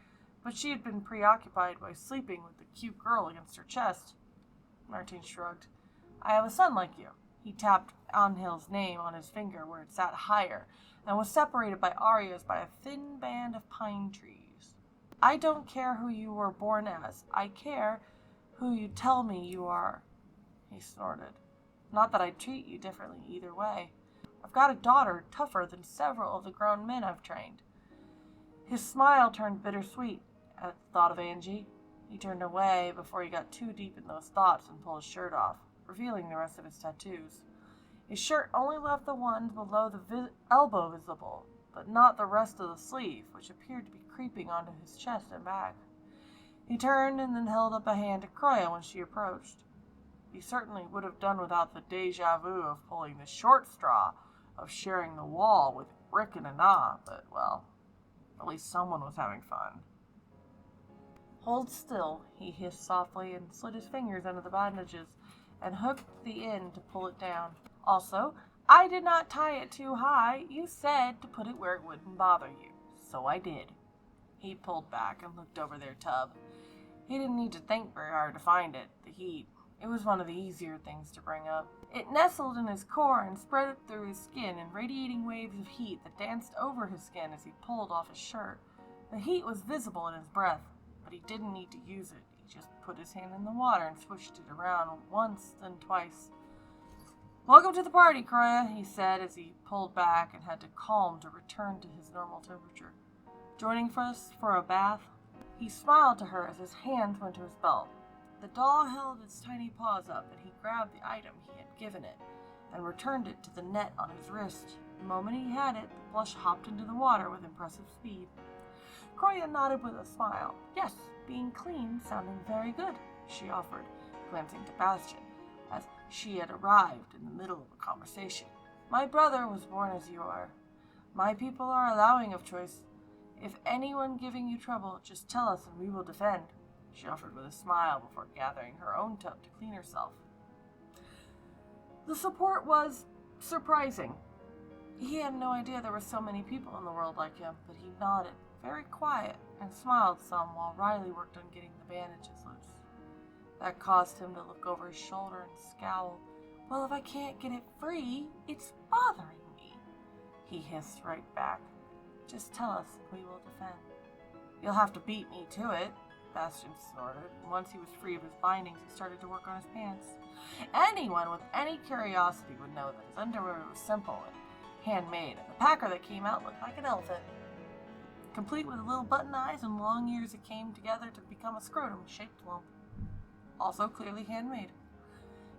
but she had been preoccupied by sleeping with the cute girl against her chest. Martine shrugged. I have a son like you. He tapped Anhil's name on his finger where it sat higher, and was separated by arias by a thin band of pine trees. I don't care who you were born as. I care who you tell me you are. He snorted. Not that I'd treat you differently either way. I've got a daughter tougher than several of the grown men I've trained. His smile turned bittersweet at the thought of Angie. He turned away before he got too deep in those thoughts and pulled his shirt off, revealing the rest of his tattoos. His shirt only left the ones below the elbow visible, but not the rest of the sleeve, which appeared to be creeping onto his chest and back. He turned and then held up a hand to Croya when she approached. He certainly would have done without the déjà vu of pulling the short straw of sharing the wall with Rick and Anna, but, well, at least someone was having fun. Hold still, he hissed softly and slid his fingers under the bandages and hooked the end to pull it down. Also, I did not tie it too high. You said to put it where it wouldn't bother you. So I did. He pulled back and looked over their tub. He didn't need to think very hard to find it. The heat. It was one of the easier things to bring up. It nestled in his core and spread it through his skin in radiating waves of heat that danced over his skin as he pulled off his shirt. The heat was visible in his breath, but he didn't need to use it. He just put his hand in the water and swished it around once, then twice. "Welcome to the party, Kroya," he said as he pulled back and had to calm to return to his normal temperature. "Joining us for a bath?" He smiled to her as his hands went to his belt. The doll held its tiny paws up, and he grabbed the item he had given it and returned it to the net on his wrist. The moment he had it, the plush hopped into the water with impressive speed. Kroya nodded with a smile. "Yes, being clean sounding very good," she offered, glancing to Bastion, as she had arrived in the middle of a conversation. "My brother was born as you are. My people are allowing of choice. If anyone giving you trouble, just tell us and we will defend," she offered with a smile before gathering her own tub to clean herself. The support was surprising. He had no idea there were so many people in the world like him, but he nodded, very quiet, and smiled some while Riley worked on getting the bandages loose. That caused him to look over his shoulder and scowl. "Well, if I can't get it free, it's bothering me," he hissed right back. "Just tell us and we will defend." "You'll have to beat me to it," Bastion snorted, and once he was free of his bindings, he started to work on his pants. Anyone with any curiosity would know that his underwear was simple and handmade, and the packer that came out looked like an elephant, complete with little button eyes and long ears that came together to become a scrotum-shaped lump. Also clearly handmade.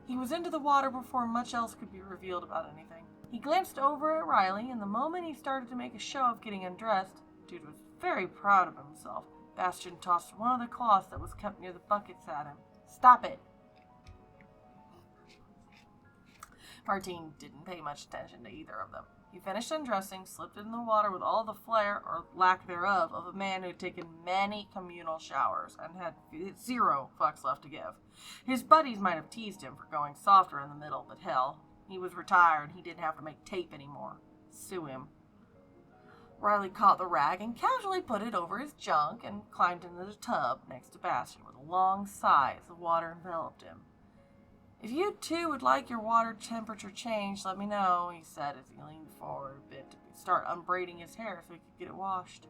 He was into the water before much else could be revealed about anything. He glanced over at Riley, and the moment he started to make a show of getting undressed, dude was very proud of himself. Bastion tossed one of the cloths that was kept near the buckets at him. "Stop it!" Martine didn't pay much attention to either of them. He finished undressing, slipped in the water with all the flair, or lack thereof, of a man who had taken many communal showers and had 0 fucks left to give. His buddies might have teased him for going softer in the middle, but hell, he was retired and he didn't have to make tape anymore. Sue him. Riley caught the rag and casually put it over his junk and climbed into the tub next to Bastion with a long sigh as the water enveloped him. "If you two would like your water temperature changed, let me know," he said as he leaned forward a bit to start unbraiding his hair so he could get it washed.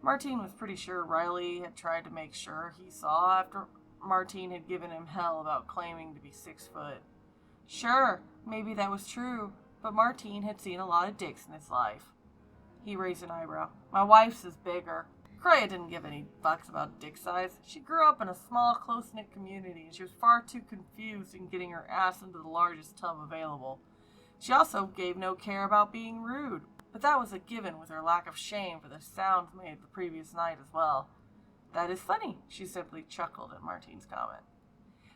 Martine was pretty sure Riley had tried to make sure he saw after Martine had given him hell about claiming to be 6 foot. Sure, maybe that was true, but Martine had seen a lot of dicks in his life. He raised an eyebrow. "My wife's is bigger." Kroya didn't give any fucks about dick size. She grew up in a small, close-knit community, and she was far too confused in getting her ass into the largest tub available. She also gave no care about being rude, but that was a given with her lack of shame for the sounds made the previous night as well. "That is funny," she simply chuckled at Martine's comment.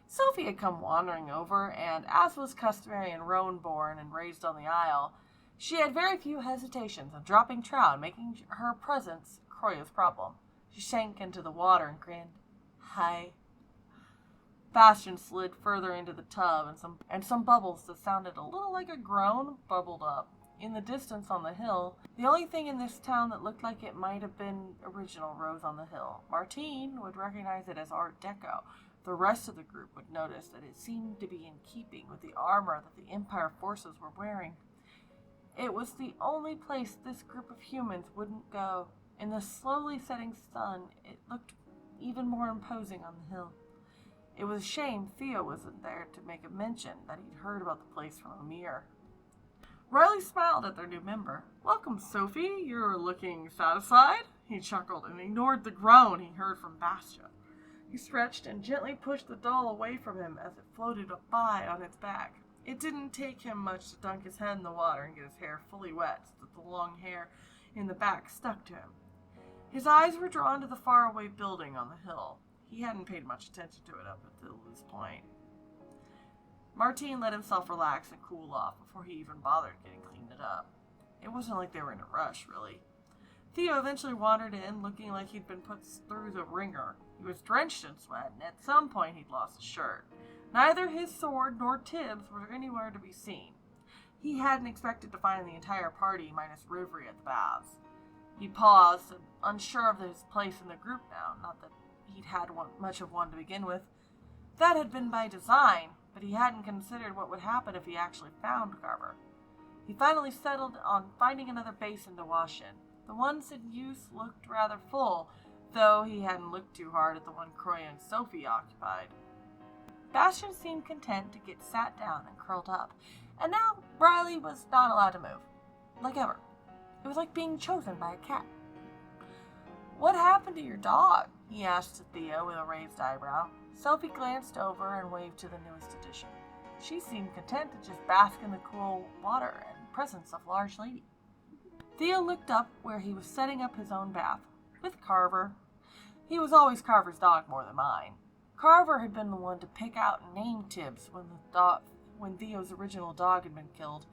Sophie had come wandering over, and, as was customary in Roan-born and raised on the Isle, she had very few hesitations of dropping trout, making her presence Kroya's problem. She sank into the water and grinned. "Hi." Bastion slid further into the tub, and some bubbles that sounded a little like a groan bubbled up. In the distance on the hill, the only thing in this town that looked like it might have been original rose on the hill. Martine would recognize it as Art Deco. The rest of the group would notice that it seemed to be in keeping with the armor that the Empire forces were wearing. It was the only place this group of humans wouldn't go. In the slowly setting sun, it looked even more imposing on the hill. It was a shame Theo wasn't there to make a mention that he'd heard about the place from Amir. Riley smiled at their new member. "Welcome, Sophie. You're looking satisfied?" He chuckled and ignored the groan he heard from Bastion. He stretched and gently pushed the doll away from him as it floated by on its back. It didn't take him much to dunk his head in the water and get his hair fully wet so that the long hair in the back stuck to him. His eyes were drawn to the faraway building on the hill. He hadn't paid much attention to it up until this point. Martine let himself relax and cool off before he even bothered getting cleaned up. It wasn't like they were in a rush, really. Theo eventually wandered in, looking like he'd been put through the ringer. He was drenched in sweat, and at some point he'd lost his shirt. Neither his sword nor Tibbs were anywhere to be seen. He hadn't expected to find the entire party minus Rivery at the baths. He paused, unsure of his place in the group now, not that he'd had much of one to begin with. That had been by design, but he hadn't considered what would happen if he actually found Carver. He finally settled on finding another basin to wash in. The ones in use looked rather full, though he hadn't looked too hard at the one Croy and Sophie occupied. Bastian seemed content to get sat down and curled up, and now Riley was not allowed to move. Like ever. It was like being chosen by a cat. "What happened to your dog?" he asked Theo with a raised eyebrow. Sophie glanced over and waved to the newest addition. She seemed content to just bask in the cool water and presence of large lady. Theo looked up where he was setting up his own bath, with Carver. He was always Carver's dog more than mine. Carver had been the one to pick out and name Tibbs when Theo's original dog had been killed.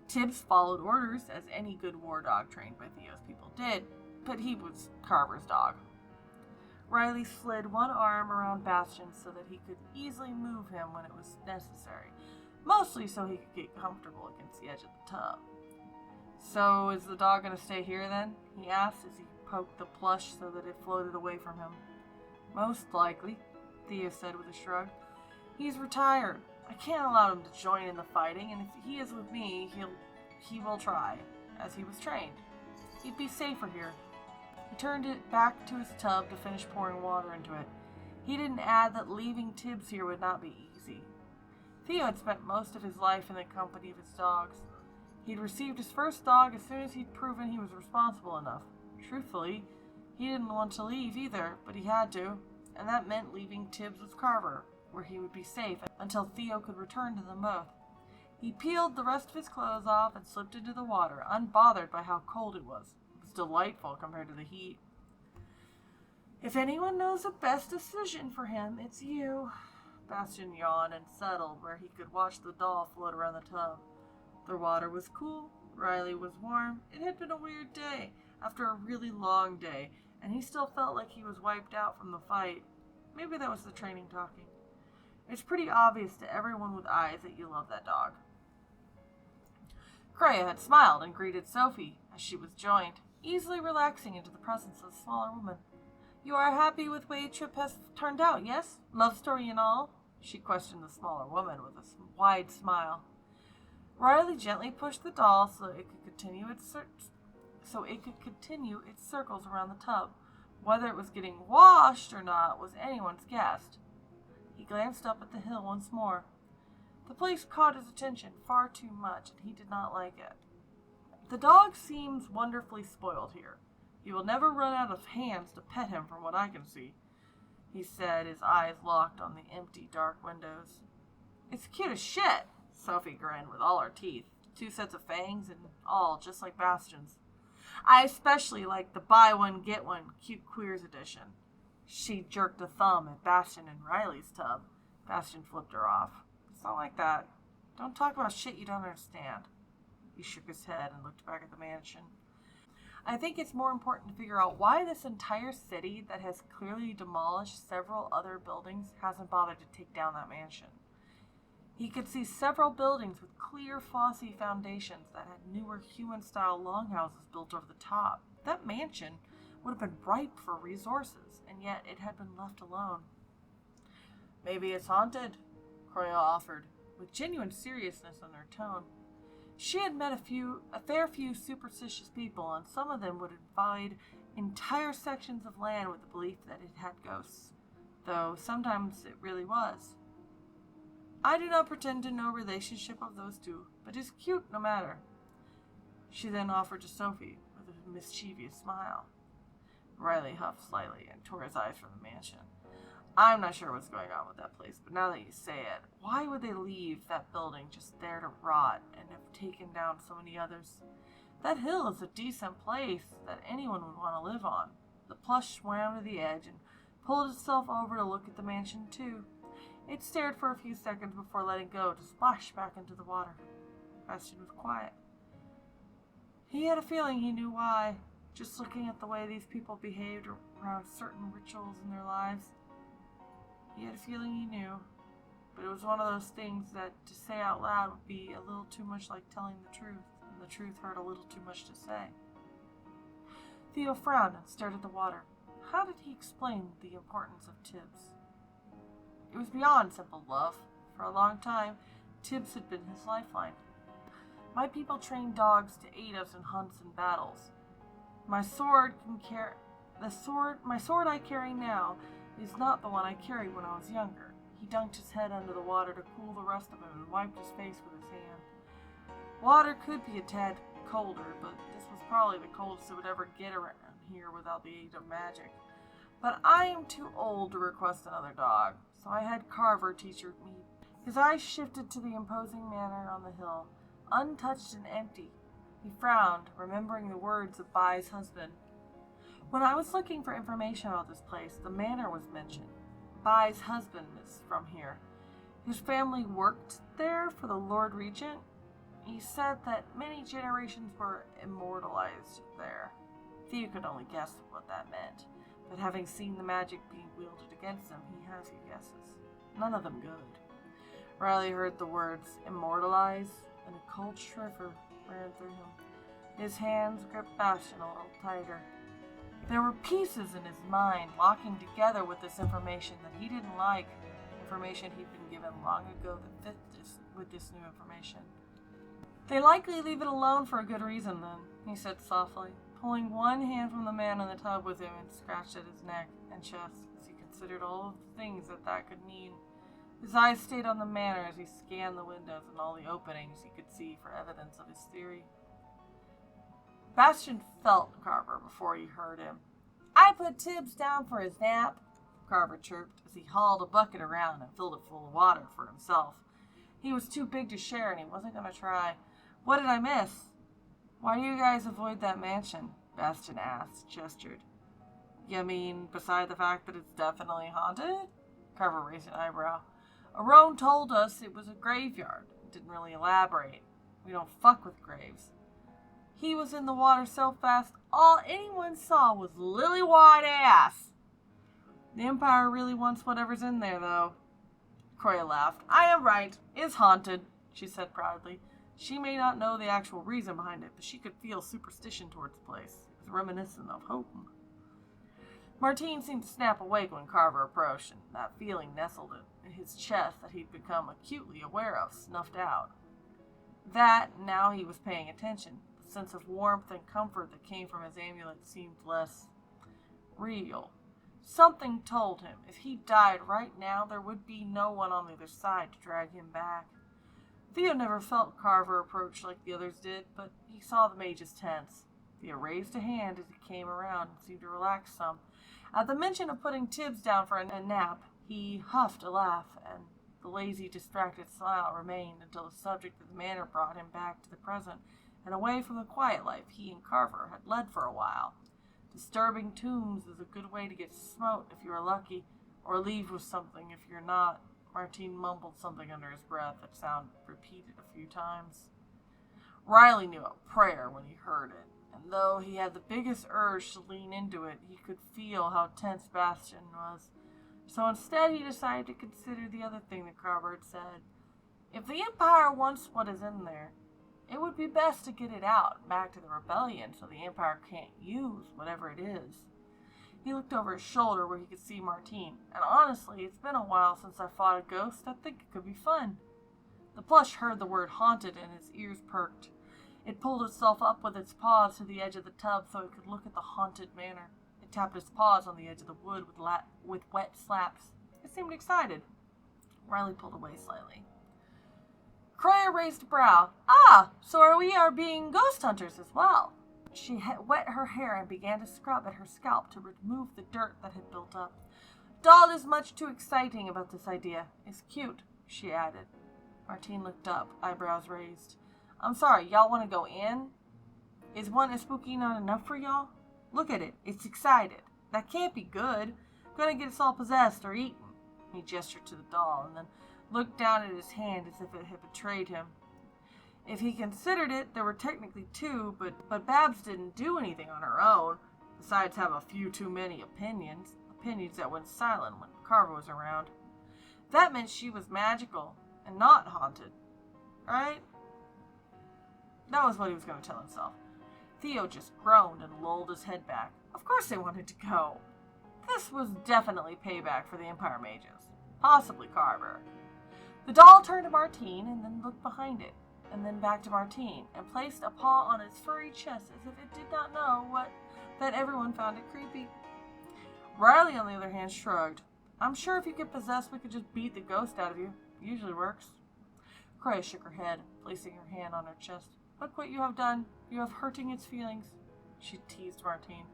Tibbs followed orders, as any good war dog trained by Theo's people did, but he was Carver's dog. Riley slid one arm around Bastian so that he could easily move him when it was necessary, mostly so he could get comfortable against the edge of the tub. "So, is the dog going to stay here then?" he asked as he poked the plush so that it floated away from him. "Most likely," Theo said with a shrug. "He's retired. I can't allow him to join in the fighting, and if he is with me, he will try, as he was trained. He'd be safer here." He turned it back to his tub to finish pouring water into it. He didn't add that leaving Tibbs here would not be easy. Theo had spent most of his life in the company of his dogs. He'd received his first dog as soon as he'd proven he was responsible enough. Truthfully, he didn't want to leave either, but he had to, and that meant leaving Tibbs with Carver, where he would be safe until Theo could return to them both. He peeled the rest of his clothes off and slipped into the water, unbothered by how cold it was. It was delightful compared to the heat. "If anyone knows the best decision for him, it's you." Bastian yawned and settled where he could watch the doll float around the tub. The water was cool, Riley was warm. It had been a weird day, after a really long day, and he still felt like he was wiped out from the fight. Maybe that was the training talking. It's pretty obvious to everyone with eyes that you love that dog. Kreia had smiled and greeted Sophie as she was joined, easily relaxing into the presence of the smaller woman. "You are happy with the way your trip has turned out, yes? Love story and all?" she questioned the smaller woman with a wide smile. Riley gently pushed the doll so it could continue its circles around the tub. Whether it was getting washed or not was anyone's guess. He glanced up at the hill once more. The place caught his attention far too much, and he did not like it. "The dog seems wonderfully spoiled here. You will never run out of hands to pet him from what I can see," he said, his eyes locked on the empty, dark windows. "It's cute as shit," Sophie grinned with all her teeth, 2 sets of fangs and all, just like Bastian's. "I especially like the buy one, get one cute queers edition." She jerked a thumb at Bastian and Riley's tub. Bastian flipped her off. "It's not like that. Don't talk about shit you don't understand." He shook his head and looked back at the mansion. "I think it's more important to figure out why this entire city that has clearly demolished several other buildings hasn't bothered to take down that mansion." He could see several buildings with clear, phossy foundations that had newer human-style longhouses built over the top. That mansion would have been ripe for resources, and yet it had been left alone. "Maybe it's haunted," Croyle offered, with genuine seriousness in her tone. She had met a fair few superstitious people, and some of them would invade entire sections of land with the belief that it had ghosts, though sometimes it really was. "I do not pretend to no relationship of those two, but it's cute no matter," she then offered to Sophie with a mischievous smile. Riley huffed slightly and tore his eyes from the mansion. "I'm not sure what's going on with that place, but now that you say it, why would they leave that building just there to rot and have taken down so many others? That hill is a decent place that anyone would want to live on." The plush swam to the edge and pulled itself over to look at the mansion too. It stared for a few seconds before letting go to splash back into the water. Bastian was quiet. He had a feeling he knew why, just looking at the way these people behaved around certain rituals in their lives. He had a feeling he knew, but it was one of those things that to say out loud would be a little too much like telling the truth, and the truth hurt a little too much to say. Theo frowned and stared at the water. How did he explain the importance of Tibbs? It was beyond simple love. For a long time, Tibbs had been his lifeline. My people trained dogs to aid us in hunts and battles. My sword I carry now is not the one I carried when I was younger. He dunked his head under the water to cool the rust of him and wiped his face with his hand. Water could be a tad colder, but this was probably the coldest it would ever get around here without the aid of magic. But I am too old to request another dog, so I had Carver teach me. His eyes shifted to the imposing manor on the hill, untouched and empty. He frowned, remembering the words of Bai's husband. When I was looking for information about this place, the manor was mentioned. Bai's husband is from here. His family worked there for the Lord Regent. He said that many generations were immortalized there. Theo could only guess what that meant, but having seen the magic being wielded against him, he has few guesses. None of them good. Riley heard the words immortalize, and a cold shiver ran through him. His hands gripped Bastion a little tighter. There were pieces in his mind locking together with this information that he didn't like, information he'd been given long ago that fit with this new information. They likely leave it alone for a good reason, then, he said softly, pulling one hand from the man in the tub with him and scratched at his neck and chest as he considered all of the things that could mean. His eyes stayed on the manor as he scanned the windows and all the openings he could see for evidence of his theory. Bastion felt Carver before he heard him. I put Tibbs down for his nap, Carver chirped as he hauled a bucket around and filled it full of water for himself. He was too big to share and he wasn't going to try. What did I miss? Why do you guys avoid that mansion? Bastion asked, gestured. You mean beside the fact that it's definitely haunted? Carver raised an eyebrow. Arone told us it was a graveyard. Didn't really elaborate. We don't fuck with graves. He was in the water so fast, all anyone saw was lily-white ass. The Empire really wants whatever's in there, though. Croya laughed. I am right. It's haunted, she said proudly. She may not know the actual reason behind it, but she could feel superstition towards the place. It was reminiscent of home. Martine seemed to snap awake when Carver approached, and that feeling nestled in his chest that he'd become acutely aware of snuffed out. That, now he was paying attention. The sense of warmth and comfort that came from his amulet seemed less real. Something told him if he died right now, there would be no one on the other side to drag him back. Theo never felt Carver approach like the others did, but he saw the mage's tense. Theo raised a hand as he came around and seemed to relax some. At the mention of putting Tibbs down for a nap, he huffed a laugh, and the lazy, distracted smile remained until the subject of the manor brought him back to the present and away from the quiet life he and Carver had led for a while. Disturbing tombs is a good way to get smote if you are lucky, or leave with something if you're not. Martine mumbled something under his breath that sounded repeated a few times. Riley knew a prayer when he heard it, and though he had the biggest urge to lean into it, he could feel how tense Bastion was. So instead he decided to consider the other thing that Carver had said. If the Empire wants what is in there, it would be best to get it out, back to the rebellion, so the Empire can't use whatever it is. He looked over his shoulder where he could see Martine, and honestly, it's been a while since I fought a ghost. I think it could be fun. The plush heard the word haunted and his ears perked. It pulled itself up with its paws to the edge of the tub so it could look at the haunted manor. It tapped its paws on the edge of the wood with wet slaps. It seemed excited. Riley pulled away slightly. Croya raised a brow. Ah, so we are being ghost hunters as well. She wet her hair and began to scrub at her scalp to remove the dirt that had built up. Doll is much too exciting about this idea. It's cute, she added. Martine looked up, eyebrows raised. I'm sorry, y'all want to go in? Is one spooky not enough for y'all? Look at it, it's excited. That can't be good. Gonna get us all possessed or eaten. He gestured to the doll and then looked down at his hand as if it had betrayed him. If he considered it, there were technically two, but Babs didn't do anything on her own, besides have a few too many opinions that went silent when Carver was around. That meant she was magical and not haunted, right? That was what he was going to tell himself. Theo just groaned and lolled his head back. Of course they wanted to go. This was definitely payback for the Empire mages. Possibly Carver. The doll turned to Martine and then looked behind it, and then back to Martine, and placed a paw on its furry chest as if it did not know that everyone found it creepy. Riley, on the other hand, shrugged. I'm sure if you get possessed, we could just beat the ghost out of you. Usually works. Croya shook her head, placing her hand on her chest. Look what you have done. You have hurting its feelings. She teased Martine.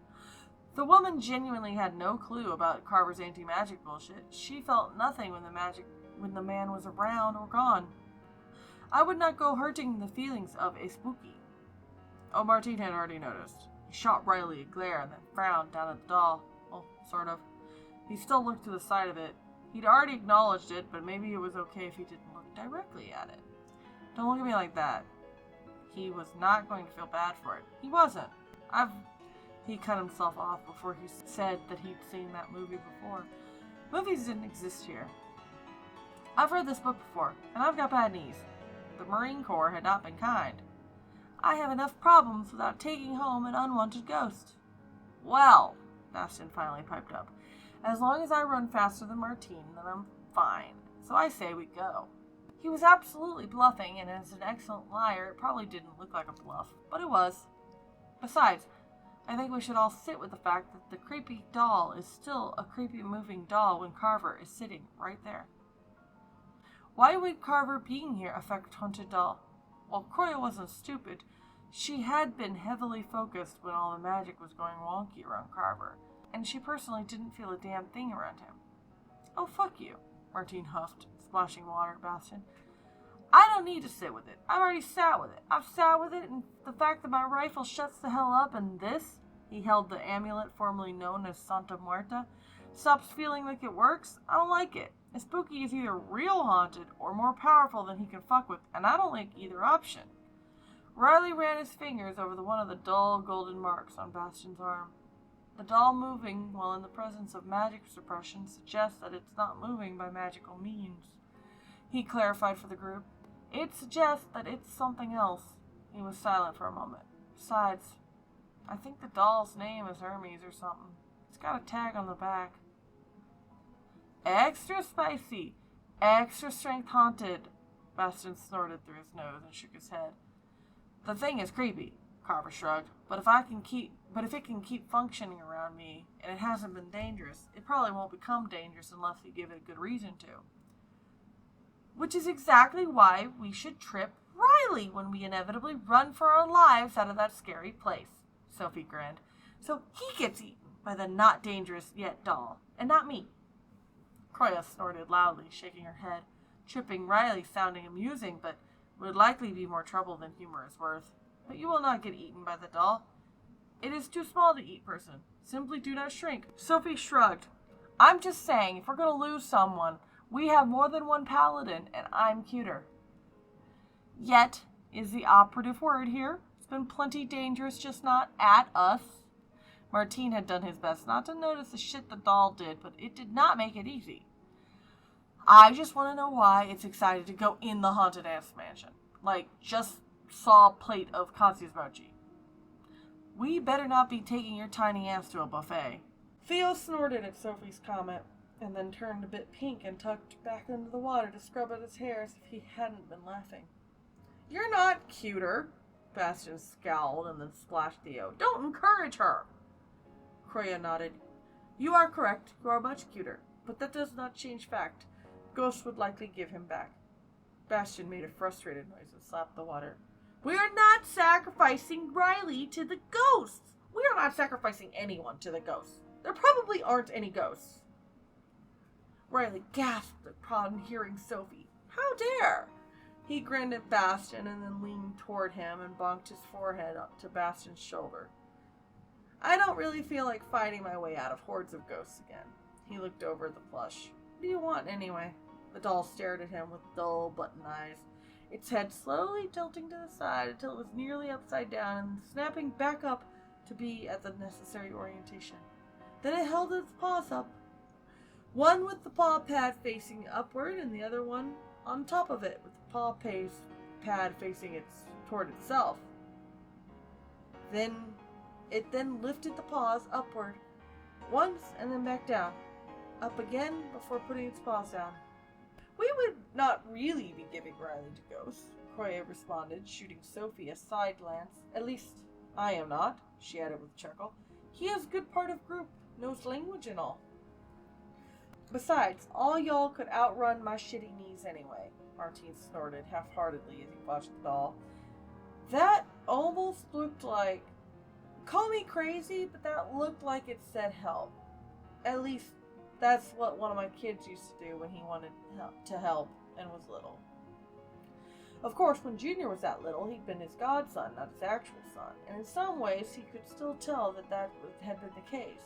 The woman genuinely had no clue about Carver's anti-magic bullshit. She felt nothing when the man was around or gone. I would not go hurting the feelings of a spooky. Oh, Martine had already noticed. He shot Riley a glare and then frowned down at the doll. Well, sort of. He still looked to the side of it. He'd already acknowledged it, but maybe it was okay if he didn't look directly at it. Don't look at me like that. He was not going to feel bad for it. He wasn't. He cut himself off before he said that he'd seen that movie before. Movies didn't exist here. I've read this book before, and I've got bad knees. The Marine Corps had not been kind. I have enough problems without taking home an unwanted ghost. Well, Bastion finally piped up, as long as I run faster than Martine, then I'm fine. So I say we go. He was absolutely bluffing, and as an excellent liar, it probably didn't look like a bluff, but it was. Besides, I think we should all sit with the fact that the creepy doll is still a creepy moving doll when Carver is sitting right there. Why would Carver being here affect Haunted Doll? Well, Croya wasn't stupid. She had been heavily focused when all the magic was going wonky around Carver, and she personally didn't feel a damn thing around him. Oh, fuck you, Martine huffed, splashing water at Bastion. I don't need to sit with it. I've already sat with it. I've sat with it, and the fact that my rifle shuts the hell up and this, he held the amulet formerly known as Santa Muerta, stops feeling like it works, I don't like it. A spooky is either real haunted or more powerful than he can fuck with, and I don't like either option. Riley ran his fingers over one of the dull golden marks on Bastion's arm. The doll moving while in the presence of magic suppression suggests that it's not moving by magical means. He clarified for the group. It suggests that it's something else. He was silent for a moment. Besides, I think the doll's name is Hermes or something. It's got a tag on the back. Extra spicy, extra strength haunted. Bastion snorted through his nose and shook his head. The thing is creepy, Carver shrugged, but if it can keep functioning around me, and it hasn't been dangerous, it probably won't become dangerous unless you give it a good reason to. Which is exactly why we should trip Riley when we inevitably run for our lives out of that scary place, Sophie grinned. So he gets eaten by the not dangerous yet doll, and not me. Croya snorted loudly, shaking her head. Tripping Riley sounding amusing, but would likely be more trouble than humor is worth. But you will not get eaten by the doll. It is too small to eat person. Simply do not shrink. Sophie shrugged. I'm just saying, if we're going to lose someone, we have more than one paladin, and I'm cuter. Yet is the operative word here. It's been plenty dangerous, just not at us. Martine had done his best not to notice the shit the doll did, but it did not make it easy. I just want to know why it's excited to go in the haunted-ass mansion. Like, just saw a plate of Katsu's mochi. We better not be taking your tiny ass to a buffet. Theo snorted at Sophie's comment, and then turned a bit pink and tucked back into the water to scrub at his hair as if he hadn't been laughing. You're not cuter, Bastion scowled and then splashed Theo. Don't encourage her. Croya nodded. You are correct. You are much cuter, but that does not change fact. Ghost would likely give him back. Bastion made a frustrated noise and slapped the water. We are not sacrificing Riley to the ghosts. We are not sacrificing anyone to the ghosts. There probably aren't any ghosts. Riley gasped upon hearing Sophie. How dare! He grinned at Bastion and then leaned toward him and bonked his forehead up to Bastion's shoulder. I don't really feel like fighting my way out of hordes of ghosts again. He looked over at the plush. What do you want anyway? The doll stared at him with dull button eyes, its head slowly tilting to the side until it was nearly upside down and snapping back up to be at the necessary orientation. Then it held its paws up, one with the paw pad facing upward and the other one on top of it with the paw pad facing toward itself. It then lifted the paws upward once and then back down. up again before putting its paws down. We would not really be giving Riley to ghosts, Croya responded, shooting Sophie a side glance. At least, I am not, she added with a chuckle. He is good part of group, knows language and all. Besides, all y'all could outrun my shitty knees anyway, Martine snorted half-heartedly as he watched the doll. That almost looked like... Call me crazy, but that looked like it said help. At least, that's what one of my kids used to do when he wanted to help and was little. Of course, when Junior was that little, he'd been his godson, not his actual son, and in some ways he could still tell that had been the case.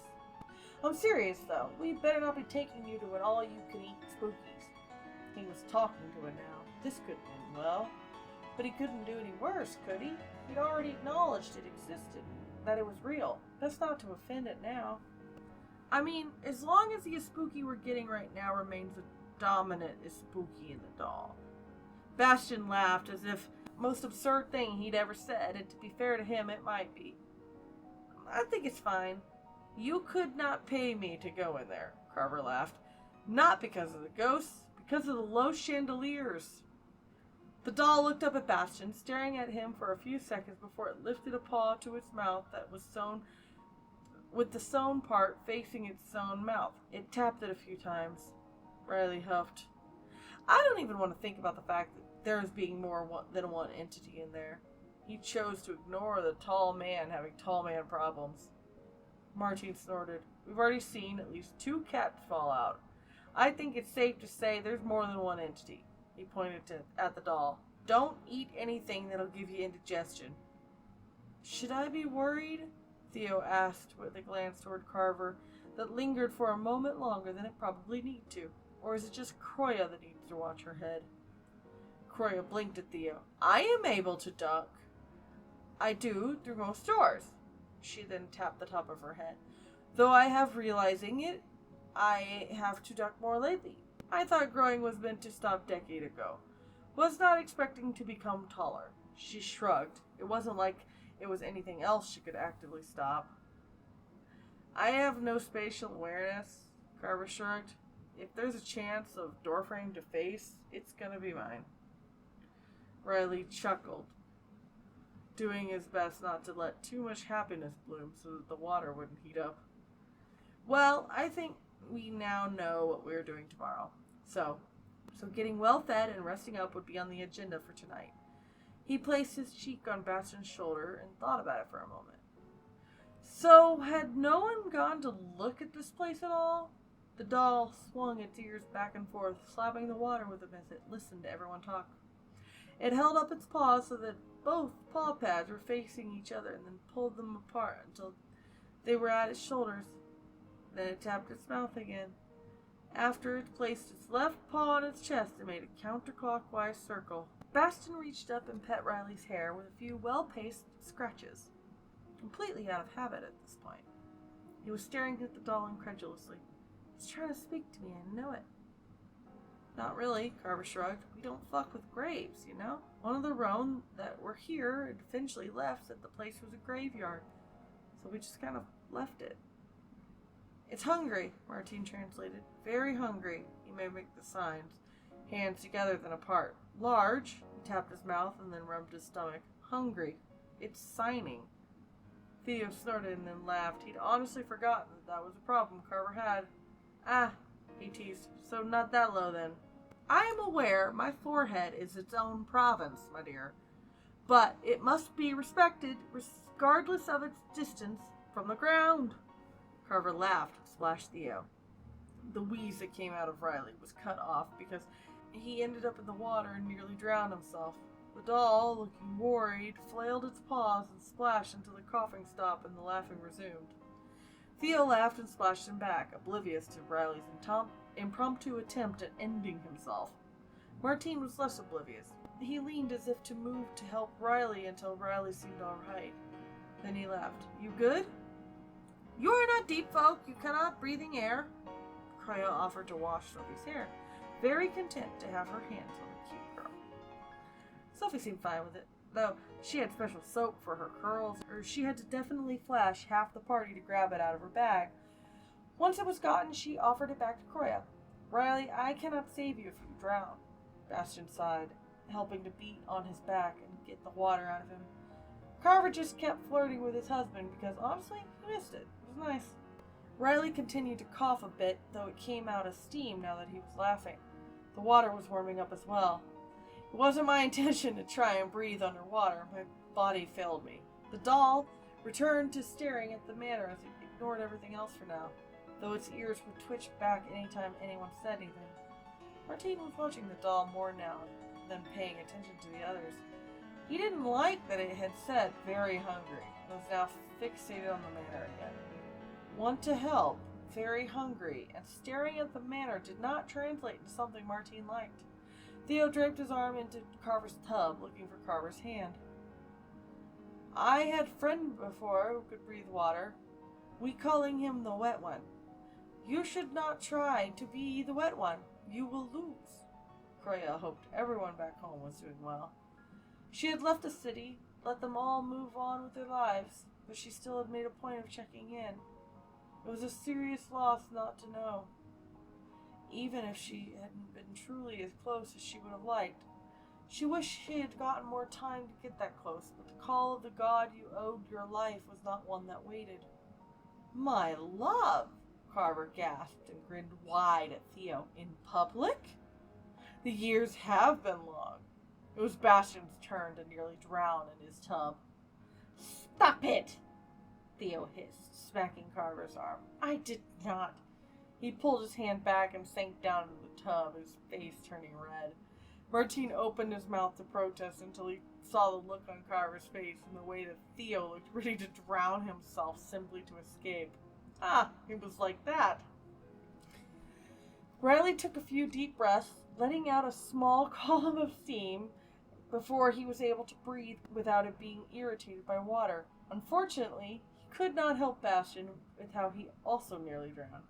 I'm serious, though. We better not be taking you to an all-you-can-eat spookies. He was talking to it now. This couldn't end well. But he couldn't do any worse, could he? He'd already acknowledged it existed, that it was real. Best not to offend it now. I mean, as long as the spooky we're getting right now remains the dominant spooky in the doll. Bastian laughed as if most absurd thing he'd ever said, and to be fair to him, it might be. I think it's fine. You could not pay me to go in there, Carver laughed. Not because of the ghosts, because of the low chandeliers. The doll looked up at Bastian, staring at him for a few seconds before it lifted a paw to its mouth that was sewn, with the sewn part facing its sewn mouth. It tapped it a few times. Riley huffed. I don't even want to think about the fact that there's being more than one entity in there. He chose to ignore the tall man having tall man problems. Martine snorted. We've already seen at least 2 cats fall out. I think it's safe to say there's more than one entity. He pointed at the doll. Don't eat anything that'll give you indigestion. Should I be worried? Theo asked with a glance toward Carver that lingered for a moment longer than it probably need to. Or is it just Croya that needs to watch her head? Croya blinked at Theo. I am able to duck. I do through most doors. She then tapped the top of her head. Though I have realizing it, I have to duck more lately. I thought growing was meant to stop decade ago. Was not expecting to become taller. She shrugged. It wasn't like it was anything else she could actively stop. I have no spatial awareness, Carver shrugged. If there's a chance of doorframe to face, it's gonna be mine. Riley chuckled, doing his best not to let too much happiness bloom so that the water wouldn't heat up. Well, I think we now know what we're doing tomorrow. So getting well fed and resting up would be on the agenda for tonight. He placed his cheek on Bastian's shoulder and thought about it for a moment. So, had no one gone to look at this place at all? The doll swung its ears back and forth, slapping the water with them as it listened to everyone talk. It held up its paws so that both paw pads were facing each other and then pulled them apart until they were at its shoulders. Then it tapped its mouth again. After it placed its left paw on its chest and made a counterclockwise circle. Bastian reached up and pet Riley's hair with a few well-paced scratches. Completely out of habit at this point. He was staring at the doll incredulously. It's trying to speak to me, I know it. Not really, Carver shrugged. We don't fuck with graves, you know? One of the roan that were here and eventually left said the place was a graveyard. So we just kind of left it. It's hungry, Martine translated. Very hungry. He mimicked the signs. Hands together then apart. Large. He tapped his mouth and then rubbed his stomach. Hungry. It's signing. Theo snorted and then laughed. He'd honestly forgotten that was a problem Carver had. Ah, he teased. So not that low then. I am aware my forehead is its own province, my dear. But it must be respected regardless of its distance from the ground. Carver laughed and splashed Theo. The wheeze that came out of Riley was cut off because he ended up in the water and nearly drowned himself. The doll, looking worried, flailed its paws and splashed until the coughing stopped and the laughing resumed. Theo laughed and splashed him back, oblivious to Riley's impromptu attempt at ending himself. Martine was less oblivious. He leaned as if to move to help Riley until Riley seemed all right. Then he laughed. You good? You are not deep folk. You cannot breathing air. Croya offered to wash Sophie's hair, very content to have her hands on the cute girl. Sophie seemed fine with it, though she had special soap for her curls, or she had to definitely flash half the party to grab it out of her bag. Once it was gotten, she offered it back to Croya. Riley, I cannot save you if you drown, Bastian sighed, helping to beat on his back and get the water out of him. Carver just kept flirting with his husband because, honestly, he missed it. It was nice. Riley continued to cough a bit, though it came out as steam now that he was laughing. The water was warming up as well. It wasn't my intention to try and breathe underwater. My body failed me. The doll returned to staring at the manor as it ignored everything else for now, though its ears would twitch back anytime anyone said anything. Martine was watching the doll more now than paying attention to the others. He didn't like that it had said very hungry and was now fixated on the manor again. Want to help, very hungry, and staring at the manor did not translate into something Martine liked. Theo draped his arm into Carver's tub, looking for Carver's hand. I had a friend before who could breathe water. We calling him the wet one. You should not try to be the wet one. You will lose. Croya hoped everyone back home was doing well. She had left the city, let them all move on with their lives, but she still had made a point of checking in. It was a serious loss not to know. Even if she hadn't been truly as close as she would have liked. She wished she had gotten more time to get that close, but the call of the god you owed your life was not one that waited. My love, Carver gasped and grinned wide at Theo. In public? The years have been long. It was Bastian's turn to nearly drown in his tub. Stop it! Theo hissed, smacking Carver's arm. I did not. He pulled his hand back and sank down into the tub, his face turning red. Martine opened his mouth to protest until he saw the look on Carver's face and the way that Theo looked ready to drown himself simply to escape. It was like that. Riley took a few deep breaths, letting out a small column of steam before he was able to breathe without it being irritated by water. Unfortunately, he could not help Bastian with how he also nearly drowned.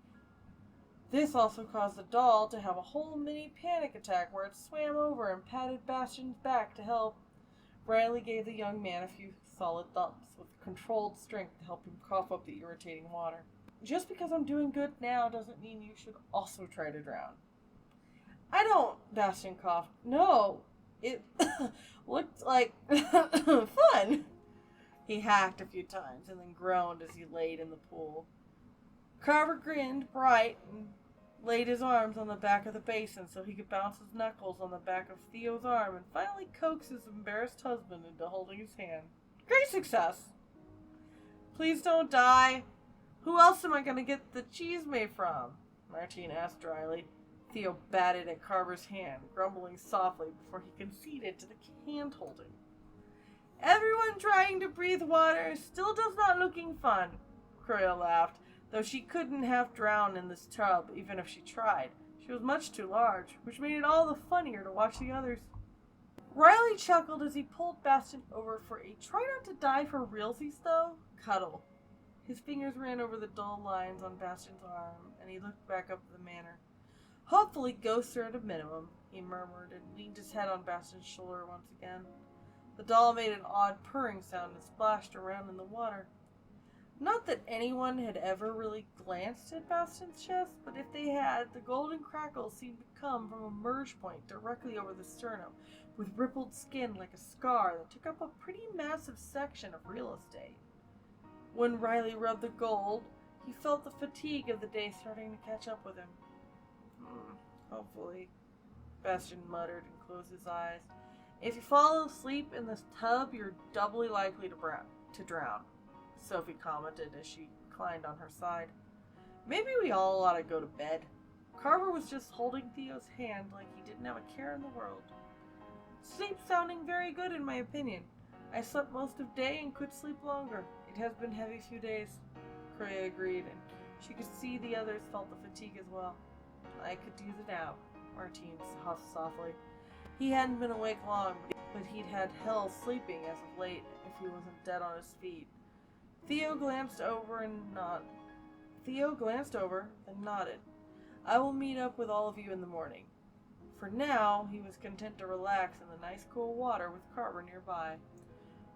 This also caused the doll to have a whole mini panic attack where it swam over and patted Bastian's back to help. Riley gave the young man a few solid thumps with controlled strength to help him cough up the irritating water. Just because I'm doing good now doesn't mean you should also try to drown. I don't, Bastian coughed. No, it looked like fun. He hacked a few times and then groaned as he laid in the pool. Carver grinned bright and laid his arms on the back of the basin so he could bounce his knuckles on the back of Theo's arm and finally coax his embarrassed husband into holding his hand. Great success! Please don't die. Who else am I going to get the cheese made from? Martine asked dryly. Theo batted at Carver's hand, grumbling softly before he conceded to the hand-holding. Everyone trying to breathe water still does not looking fun, Croya laughed, though she couldn't have drowned in this tub even if she tried. She was much too large, which made it all the funnier to watch the others. Riley chuckled as he pulled Bastian over for a try not to die for realsies though cuddle. His fingers ran over the dull lines on Bastian's arm, and he looked back up at the manor. Hopefully ghosts are at a minimum, he murmured, and leaned his head on Bastian's shoulder once again. The doll made an odd purring sound and splashed around in the water. Not that anyone had ever really glanced at Bastian's chest, but if they had, the golden crackles seemed to come from a merge point directly over the sternum, with rippled skin like a scar that took up a pretty massive section of real estate. When Riley rubbed the gold, he felt the fatigue of the day starting to catch up with him. Hopefully, Bastian muttered and closed his eyes. If you fall asleep in this tub, you're doubly likely to drown, Sophie commented as she reclined on her side. Maybe we all ought to go to bed. Carver was just holding Theo's hand like he didn't have a care in the world. Sleep sounding very good in my opinion. I slept most of day and could sleep longer. It has been heavy few days, Croya agreed, and she could see the others felt the fatigue as well. I could use it now, Martine huffed softly. He hadn't been awake long, but he'd had hell sleeping as of late if he wasn't dead on his feet. Theo glanced over, then nodded. I will meet up with all of you in the morning. For now, he was content to relax in the nice cool water with Carver nearby.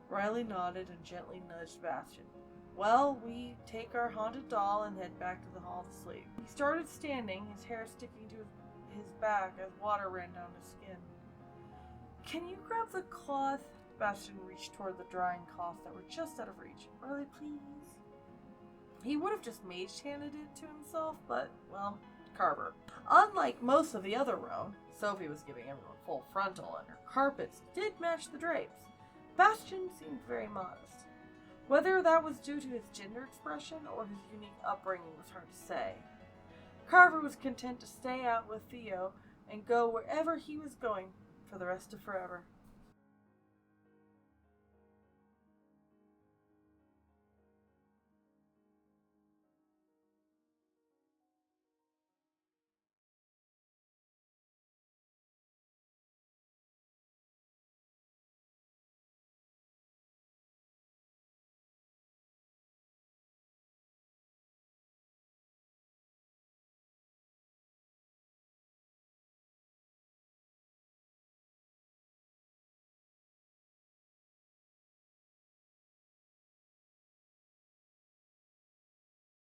Riley nodded and gently nudged Bastian. Well, we take our haunted doll and head back to the hall to sleep. He started standing, his hair sticking to his back as water ran down his skin. Can you grab the cloth? Bastian reached toward the drying cloths that were just out of reach. Really, please? He would have just mage-handed it to himself, but, well, Carver. Unlike most of the other row, Sophie was giving everyone full frontal, and her carpets did match the drapes. Bastian seemed very modest. Whether that was due to his gender expression or his unique upbringing was hard to say. Carver was content to stay out with Theo and go wherever he was going for the rest of forever.